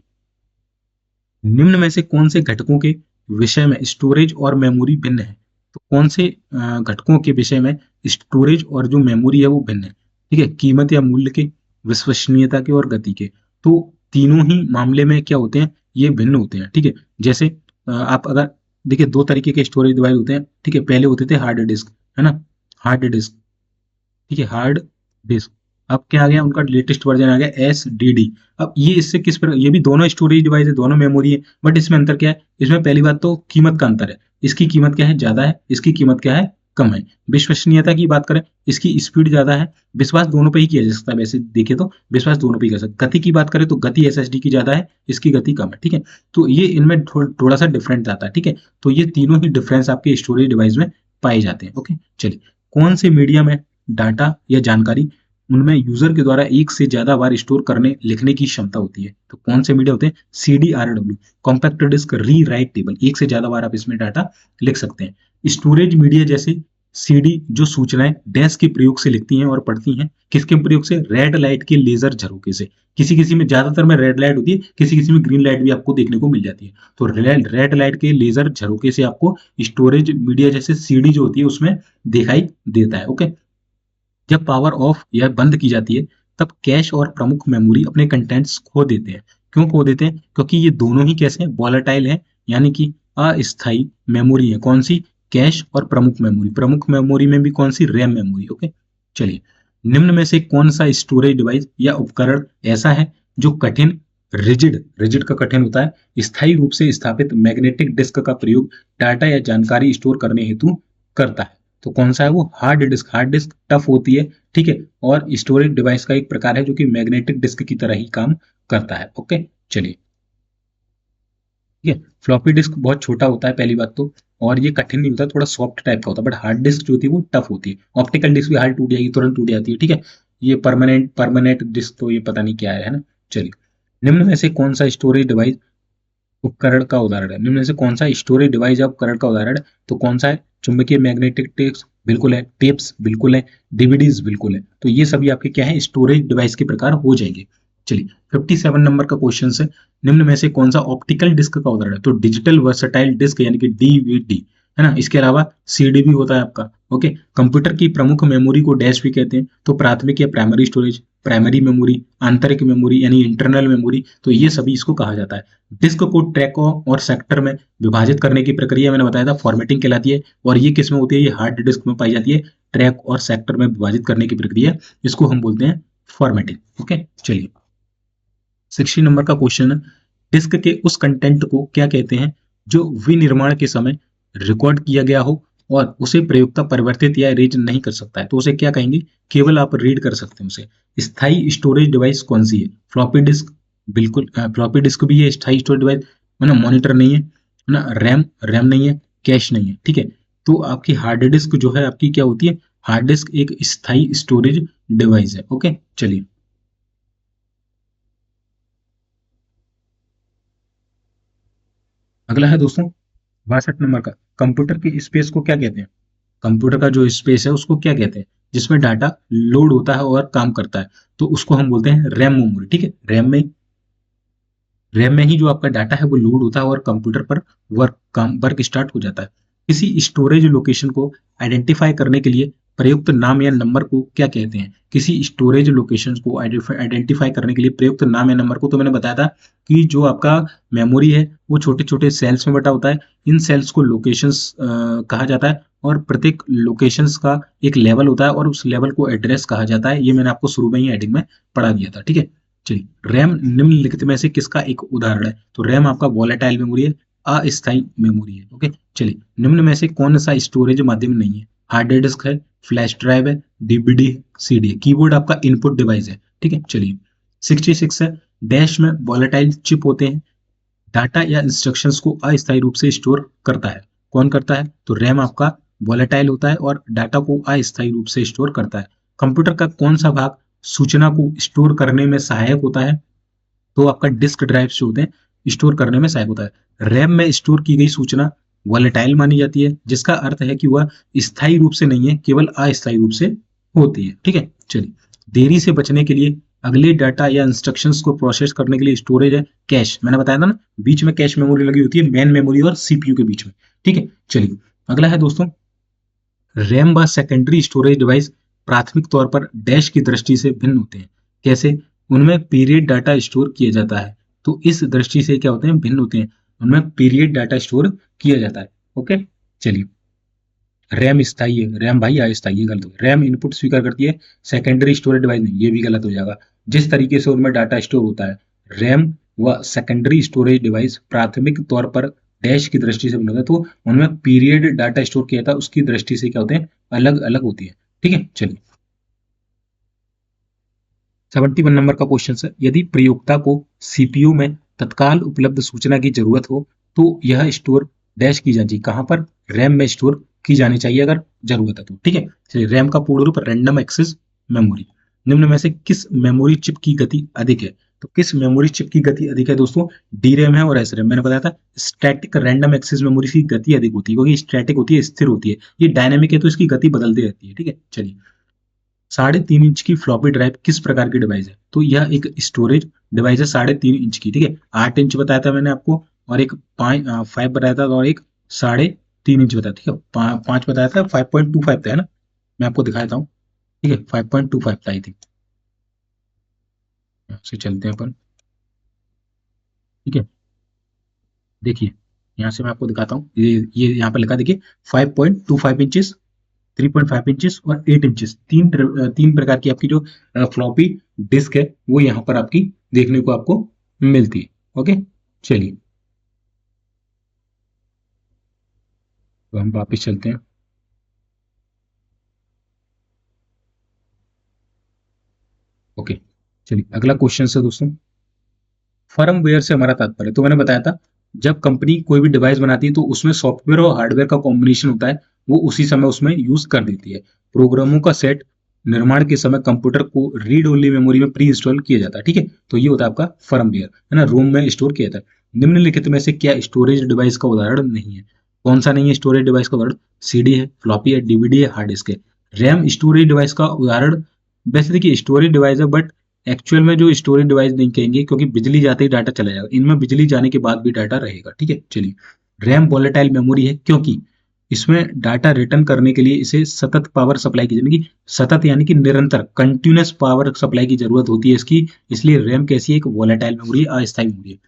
निम्न में से कौन से घटकों के विषय में स्टोरेज और मेमोरी भिन्न है, तो कौन से घटकों के विषय में स्टोरेज और जो मेमोरी है वो भिन्न है, ठीक है, कीमत या मूल्य के, विश्वसनीयता के और गति के, तो तीनों ही मामले में क्या होते हैं, ये भिन्न होते हैं, ठीक है। जैसे आप अगर देखिए, दो तरीके के स्टोरेज डिवाइस होते हैं, ठीक है, पहले होते थे हार्ड डिस्क, है ना, हार्ड डिस्क, ठीक है, हार्ड डिस्क, अब क्या आ गया, उनका लेटेस्ट वर्जन आ गया SDD। अब ये इससे किस पर, ये भी दोनों स्टोरेज डिवाइस है, दोनों मेमोरी है, बट इसमें अंतर क्या है, इसमें पहली बात तो कीमत का अंतर है, इसकी कीमत क्या है, ज्यादा है, इसकी कीमत क्या है, कम है। विश्वसनीयता की बात करें, इसकी स्पीड ज्यादा है, विश्वास दोनों पे ही किया जा सकता है, वैसे देखे तो विश्वास दोनों पे ही कर सकते। गति की बात करें तो गति SSD की ज्यादा है, इसकी गति कम है, ठीक है, तो ये इनमें थोड़ा सा डिफरेंट आता है, ठीक है, तो ये तीनों ही डिफरेंस आपके स्टोरेज डिवाइस में पाए जाते हैं। ओके, चलिए, कौन से मीडिया में डाटा या जानकारी उनमें यूजर के द्वारा एक से ज्यादा बार स्टोर करने लिखने की क्षमता होती है, तो कौन से मीडिया होते हैं, CDRW, कॉम्पैक्ट डिस्क री राइट टेबल, एक से ज्यादा बार आप इसमें डाटा लिख सकते हैं। स्टोरेज मीडिया जैसे CD जो सूचनाएं डैश के प्रयोग से लिखती हैं और पढ़ती हैं, किसके प्रयोग से, रेड लाइट के लेजर झरोके से, किसी किसी में ज्यादातर में रेड लाइट होती है, किसी किसी में ग्रीन लाइट भी आपको देखने को मिल जाती है, तो रेड लाइट के लेजर झरोके से आपको स्टोरेज मीडिया जैसे CD जो होती है उसमें दिखाई देता है। ओके, जब पावर ऑफ या बंद की जाती है तब कैश और प्रमुख मेमोरी अपने कंटेंट्स खो देते हैं, क्यों खो देते हैं? क्योंकि ये दोनों ही कैसे हैं, वॉलेटाइल है, यानी कि अस्थायी मेमोरी है। कौन सी? कैश और प्रमुख मेमोरी। प्रमुख मेमोरी में भी कौन सी? RAM memory. ओके, चलिए, निम्न में से कौन सा स्टोरेज डिवाइस या उपकरण ऐसा है जो कठिन, रिजिड, रिजिड का कठिन होता है, स्थायी रूप से स्थापित मैग्नेटिक डिस्क का प्रयोग डाटा या जानकारी स्टोर करने हेतु करता है? तो कौन सा है वो? Hard disk. Hard disk tough होती है, ठीक है, और स्टोरेज डिवाइस का एक प्रकार है जो कि मैग्नेटिक डिस्क की तरह ही काम करता है। ओके, चलिए, ठीक है। फ्लॉपी डिस्क बहुत छोटा होता है पहली बात तो, और ये कठिन नहीं होता, थोड़ा सॉफ्ट टाइप का होता है, बट हार्ड डिस्क जो होती है वो टफ होती है। ऑप्टिकल डिस्क भी हार्ड टूट जाएगी, तुरंत टूट जाती है, ठीक है। ये परमानेंट परमानेंट डिस्क तो ये पता नहीं क्या है ना। चलिए, निम्न में से कौन सा स्टोरेज डिवाइस उपकरण का उदाहरण है? निम्न में से कौन सा स्टोरेज डिवाइस या उपकरण का उदाहरण है? तो कौन सा है? चुंबकीय मैग्नेटिक डिस्क बिल्कुल है, टेप्स बिल्कुल है, डीवीडीज बिल्कुल है। तो ये सभी आपके क्या है? स्टोरेज डिवाइस के प्रकार हो जाएंगे। चलिए, 57 नंबर का क्वेश्चन है, निम्न में से कौन सा ऑप्टिकल डिस्क का उदाहरण है? तो डिजिटल वर्सटाइल डिस्क यानी कि डीवीडी, है ना। इसके अलावा सीडी भी होता है आपका। ओके, कंप्यूटर की प्रमुख मेमोरी को डैश भी कहते हैं। तो प्राथमिक या प्राइमरी स्टोरेज, प्राइमरी मेमोरी, आंतरिक मेमोरी यानी इंटरनल मेमोरी, तो ये सभी इसको कहा जाता है। डिस्क को ट्रैकों और सेक्टर में विभाजित करने की प्रक्रिया मैंने बताया था, फॉर्मेटिंग कहलाती है। और ये किस में होती है? ये हार्ड डिस्क में पाई जाती है। ट्रैक और सेक्टर में विभाजित करने की प्रक्रिया, इसको हम बोलते हैं फॉर्मेटिंग। ओके, चलिए, 60 नंबर का क्वेश्चन है, डिस्क के उस कंटेंट को क्या कहते हैं जो विनिर्माण के समय रिकॉर्ड किया गया हो और उसे प्रयोक्ता परिवर्तित या इरेज नहीं कर सकता है? तो उसे क्या कहेंगे? केवल आप रीड कर सकते हैं उसे। स्थायी स्टोरेज डिवाइस कौन सी है? फ्लॉपी डिस्क, बिल्कुल फ्लॉपी डिस्क भी है स्थायी स्टोरेज डिवाइस, है ना। मॉनिटर नहीं है, है ना। रैम, रैम नहीं है, कैश नहीं है, ठीक है। तो आपकी हार्ड डिस्क जो है आपकी क्या होती है? हार्ड डिस्क एक स्थायी स्टोरेज डिवाइस है। ओके, चलिए, अगला है दोस्तों 62 नंबर का, कंप्यूटर की स्पेस को क्या कहते हैं? कंप्यूटर का जो स्पेस है उसको क्या कहते हैं? जिसमें डाटा लोड होता है और काम करता है, तो उसको हम बोलते हैं रैम मेमोरी, ठीक है। रैम में ही जो आपका डाटा है वो लोड होता है और कंप्यूटर पर वर्क स्टार्ट हो जाता है। किसी स्टोरेज लोकेशन को आइडेंटिफाई करने के लिए प्रयुक्त नाम या नंबर को क्या कहते हैं? किसी स्टोरेज लोकेशन को आइडेंटिफाई करने के लिए प्रयुक्त नाम या नंबर को, तो मैंने बताया था कि जो आपका मेमोरी है वो छोटे छोटे सेल्स में बटा होता है। इन सेल्स को लोकेशंस कहा जाता है, और प्रत्येक लोकेशंस का एक लेवल होता है और उस लेवल को एड्रेस कहा जाता है। ये मैंने आपको शुरू में ही हेडिंग में पढ़ा दिया था, ठीक है। चलिए, रैम निम्नलिखित में से किसका एक उदाहरण है? तो रैम आपका वॉलेटाइल मेमोरी है, अस्थायी मेमोरी है। ओके, चलिए, निम्न में से कौन सा स्टोरेज माध्यम नहीं है? हार्ड डिस्क है, फ्लैश ड्राइव है, डीवीडी है, सीडी है। कीबोर्ड आपका इनपुट डिवाइस है, ठीक है। चलिए, 66 है, डैश में वॉलेटाइल चिप होते हैं, डाटा या इंस्ट्रक्शंस को अस्थायी रूप से स्टोर करता है। कौन करता है? तो रैम आपका वॉलेटाइल होता है और डाटा को अस्थायी रूप से स्टोर करता है। कंप्यूटर का कौन सा भाग सूचना को स्टोर करने में सहायक होता है? तो आपका डिस्क ड्राइव जो होते हैं स्टोर करने में सहायक होता है। रैम में स्टोर की गई सूचना वॉलेटाइल मानी जाती है, जिसका अर्थ है कि वह स्थायी रूप से नहीं है, केवल अस्थायी रूप से होती है, ठीक है। चलिए, देरी से बचने के लिए अगले डाटा या इंस्ट्रक्शंस को प्रोसेस करने के लिए स्टोरेज है कैश। मैंने बताया था ना, बीच में कैश मेमोरी लगी होती है, मेन मेमोरी और सीपीयू के बीच में, ठीक है। चलिए, अगला है दोस्तों, रैम व सेकेंडरी स्टोरेज डिवाइस प्राथमिक तौर पर डैश की दृष्टि से भिन्न होते हैं। कैसे? उनमें पीरियड डाटा स्टोर किया जाता है, तो इस दृष्टि से क्या होते हैं? भिन्न होते हैं। उनमें पीरियड डाटा स्टोर किया जाता है। ओके, चलिए, रैम स्थायी है, रैम भाई अस्थायी है, गलत हो गया। रैम इनपुट स्वीकार करती है, सेकेंडरी स्टोरेज डिवाइस नहीं, ये भी गलत हो जाएगा। जिस तरीके से उनमें डाटा स्टोर होता है, रैम व सेकेंडरी स्टोरेज डिवाइस प्राथमिक तौर पर डैश की दृष्टि से बना होता है, तो उनमें पीरियड डाटा स्टोर किया था, उसकी दृष्टि से क्या होते हैं? अलग अलग होती है, ठीक है। चलिए, 71 नंबर का क्वेश्चन है, यदि प्रयोक्ता को सीपीयू में तत्काल उपलब्ध सूचना की जरूरत हो तो यह स्टोर डैश की जानी चाहिए, कहां पर? रैम में स्टोर की जानी चाहिए अगर जरूरत है तो, ठीक है। चलिए, रैम का पूर्ण रूप रैंडम एक्सेस मेमोरी। निम्न में से किस मेमोरी चिप की गति अधिक है? तो किस मेमोरी चिप की गति अधिक है दोस्तों? डी रैम है और एस रैम। मैंने बताया था स्टैटिक रैंडम एक्सेस मेमोरी की गति अधिक होती है, क्योंकि स्टैटिक होती है, स्थिर होती है। ये डायनेमिक है तो इसकी गति बदलती रहती है, ठीक है। चलिए, 3.5 इंच की फ्लॉपी ड्राइव किस प्रकार की डिवाइस है? तो यह एक स्टोरेज डिवाइस है 3.5 इंच की, ठीक है। 8 इंच बताया था मैंने आपको, और एक 5 बताया था, और एक 3.5 इंच बताया, ठीक है। 5 बताया था, 5.25 था, है ना। मैं आपको दिखा देता हूँ, ठीक है। 5.25 था, आई थिंक। से चलते हैं अपन, ठीक है, देखिए यहाँ से मैं आपको दिखाता हूँ, ये यहाँ पर लिखा देखिए 5.25 इंचेस, 3.5 इंचेस और 8 इंचेस, तीन प्रकार की आपकी जो फ्लॉपी डिस्क है वो यहाँ पर आपकी देखने को आपको मिलती है। ओके, चलिए तो हम वापस चलते हैं। ओके, चलिए अगला क्वेश्चन है दोस्तों, फर्मवेयर से हमारा तात्पर्य, तो मैंने बताया था जब कंपनी कोई भी डिवाइस बनाती है तो उसमें सॉफ्टवेयर और हार्डवेयर का कॉम्बिनेशन होता है, वो उसी समय उसमें यूज कर देती है। प्रोग्रामों का सेट निर्माण के समय कंप्यूटर को रीड ओनली मेमोरी में प्री इंस्टॉल किया जाता है। ठीक है, तो ये होता है आपका फर्मवेयर, है ना, रोम में स्टोर किया जाता है। निम्नलिखित में से क्या स्टोरेज डिवाइस का उदाहरण नहीं है? कौन सा नहीं है स्टोरेज डिवाइस का उदाहरण? सीडी है, फ्लॉपी है, डीवीडी है, हार्ड डिस्क है। रैम स्टोरेज डिवाइस का उदाहरण, वैसे देखिए स्टोरेज डिवाइस है बट एक्चुअल में जो स्टोरेज डिवाइस नहीं कहेंगे, क्योंकि बिजली जाते ही डाटा चला जाएगा, इनमें बिजली जाने के बाद भी डाटा रहेगा। ठीक है, चलिए रैम वोलेटाइल मेमोरी है, क्योंकि इसमें डाटा रिटर्न करने के लिए इसे सतत पावर सप्लाई की, यानी कि सतत यानी कि निरंतर कंटिन्यूस पावर सप्लाई की जरूरत होती है इसकी, इसलिए रैम कैसी है? एक वोलेटाइल मेमोरी, अस्थायी मेमोरी है।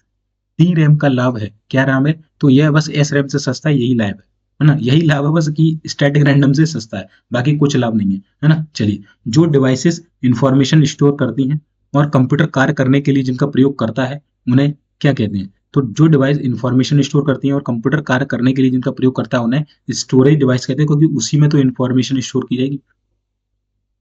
डी रैम का लाभ है, क्या नाम है? तो यह बस एस रैम से सस्ता है, यही लाभ है ना, यही लाभ है बस कि स्टैटिक रैंडम से सस्ता है, बाकी कुछ लाभ नहीं है ना। चलिए, जो डिवाइसेस इंफॉर्मेशन स्टोर करती हैं और कंप्यूटर कार्य करने के लिए जिनका प्रयोग करता है उन्हें क्या कहते हैं? तो जो डिवाइस इंफॉर्मेशन स्टोर करती है और कंप्यूटर कार्य करने के लिए जिनका प्रयोग करता है उन्हें स्टोरेज डिवाइस कहते हैं, क्योंकि उसी में तो इंफॉर्मेशन स्टोर की जाएगी।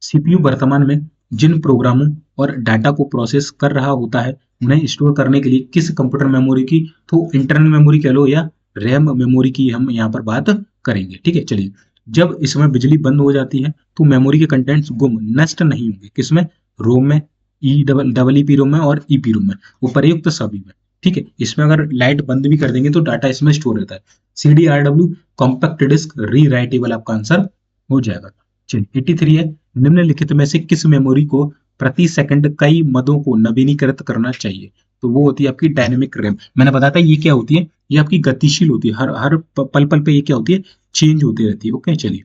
सीपीयू वर्तमान में जिन प्रोग्रामों और डाटा को प्रोसेस कर रहा होता है उन्हें स्टोर करने के लिए किस कंप्यूटर मेमोरी की, तो इंटरनल मेमोरी कह लो या रैम मेमोरी की हम यहाँ पर बात करेंगे। ठीक है, चलिए जब इसमें बिजली बंद हो जाती है तो मेमोरी के कंटेंट्स गुम नष्ट नहीं होंगे, किसमें? रोम में, ई डबल डबल ईपी रोम में और ईपी रोम में, उपर्युक्त सभी में। ठीक है, इसमें अगर लाइट बंद भी कर देंगे तो डाटा इसमें स्टोर रहता है। C D R W compact disc rewritable आपका आंसर हो जाएगा। चलिए 83 है, निम्नलिखित में से किस मेमोरी को प्रति सेकंड कई मदों को नवीनीकृत करना चाहिए? तो वो होती है आपकी डायनेमिक रैम। मैंने बताया था ये क्या होती है, ये आपकी गतिशील होती है, हर हर पल पल पे ये क्या होती है? चेंज होती रहती है। ओके, चलिए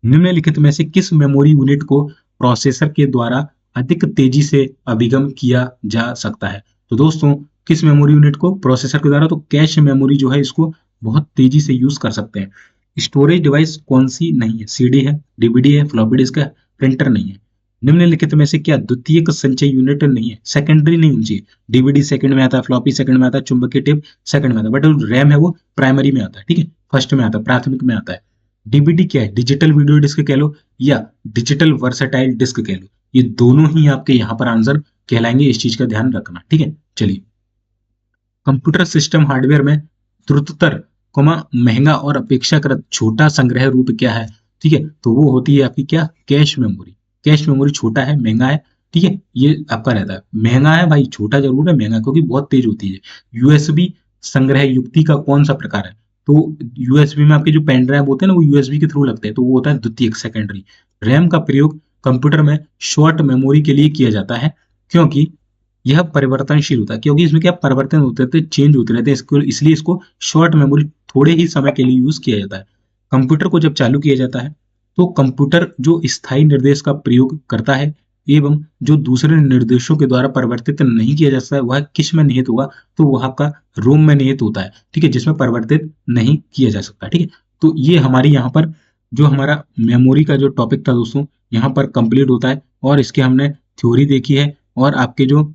निम्नलिखित में से किस मेमोरी यूनिट को प्रोसेसर के द्वारा अधिक तेजी से अभिगम किया जा सकता है? तो दोस्तों किस मेमोरी यूनिट को प्रोसेसर के द्वारा? तो कैश मेमोरी जो है इसको बहुत तेजी से यूज कर सकते हैं। स्टोरेज डिवाइस कौन सी नहीं है? सीडी है, डीवीडी है, फ्लॉपी डिस्क है, प्रिंटर नहीं है। निम्नलिखित में से क्या द्वितीयक संचय यूनिट नहीं है? सेकेंडरी नहीं होनी चाहिए। डीवीडी सेकंड में आता है, फ्लॉपी सेकंड में आता है, चुंबकीय टेप सेकंड में आता है, बट रैम है वो प्राइमरी में आता है। ठीक है, फर्स्ट में आता है, प्राथमिक में आता है। डीवीडी क्या है? डिजिटल वीडियो डिस्क कह लो या डिजिटल वर्सेटाइल डिस्क कह लो, ये दोनों ही आपके यहाँ पर आंसर कहलाएंगे, इस चीज का ध्यान रखना। ठीक है, चलिए कंप्यूटर सिस्टम हार्डवेयर में द्रुततर महंगा और अपेक्षाकृत छोटा संग्रह रूप क्या है? ठीक है, तो वो होती है आपकी क्या? Cache memory. कैश मेमोरी छोटा है, महंगा है। ठीक है, ये आपका रहता है, महंगा है भाई, छोटा जरूर है, महंगा क्योंकि बहुत तेज होती है। यूएसबी संग्रह युक्ति का कौन सा प्रकार है? तो यूएसबी में आपके जो पेन ड्राइव होते हैं ना वो यूएसबी के थ्रू लगते हैं, तो वो होता है द्वितीयक, सेकेंडरी। रैम का प्रयोग कंप्यूटर में शॉर्ट मेमोरी के लिए किया जाता है, क्योंकि यह परिवर्तनशील होता है, क्योंकि इसमें क्या परिवर्तन होते रहते हैं, चेंज होते रहते हैं, इसको इसलिए इसको शॉर्ट मेमोरी थोड़े ही समय के लिए यूज किया जाता है। कंप्यूटर को जब चालू किया जाता है तो कंप्यूटर जो स्थायी निर्देश का प्रयोग करता है एवं जो दूसरे निर्देशों के द्वारा परिवर्तित नहीं किया जा सकता है वह किस में निहित होगा? तो वह आपका रोम में निहित होता है। ठीक है, जिसमें परिवर्तित नहीं किया जा सकता। ठीक है, तो ये हमारी यहाँ पर जो हमारा मेमोरी का जो टॉपिक था दोस्तों यहाँ पर कंप्लीट होता है, और इसके हमने थ्योरी देखी है और आपके जो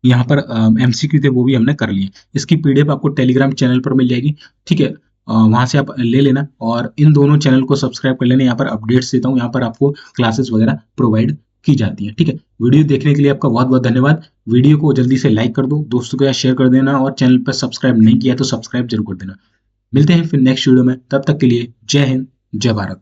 यहाँ पर एमसीक्यू थे वो भी हमने कर लिए। इसकी पीडीएफ आपको टेलीग्राम चैनल पर मिल जाएगी। ठीक है, वहां से आप ले लेना और इन दोनों चैनल को सब्सक्राइब कर लेना, यहाँ पर अपडेट्स देता हूँ, यहाँ पर आपको क्लासेस वगैरह प्रोवाइड की जाती है। ठीक है, वीडियो देखने के लिए आपका बहुत बहुत धन्यवाद। वीडियो को जल्दी से लाइक कर दो, दोस्तों के साथ शेयर कर देना, और चैनल पर सब्सक्राइब नहीं किया तो सब्सक्राइब जरूर कर देना। मिलते हैं फिर नेक्स्ट वीडियो में, तब तक के लिए जय हिंद, जय भारत।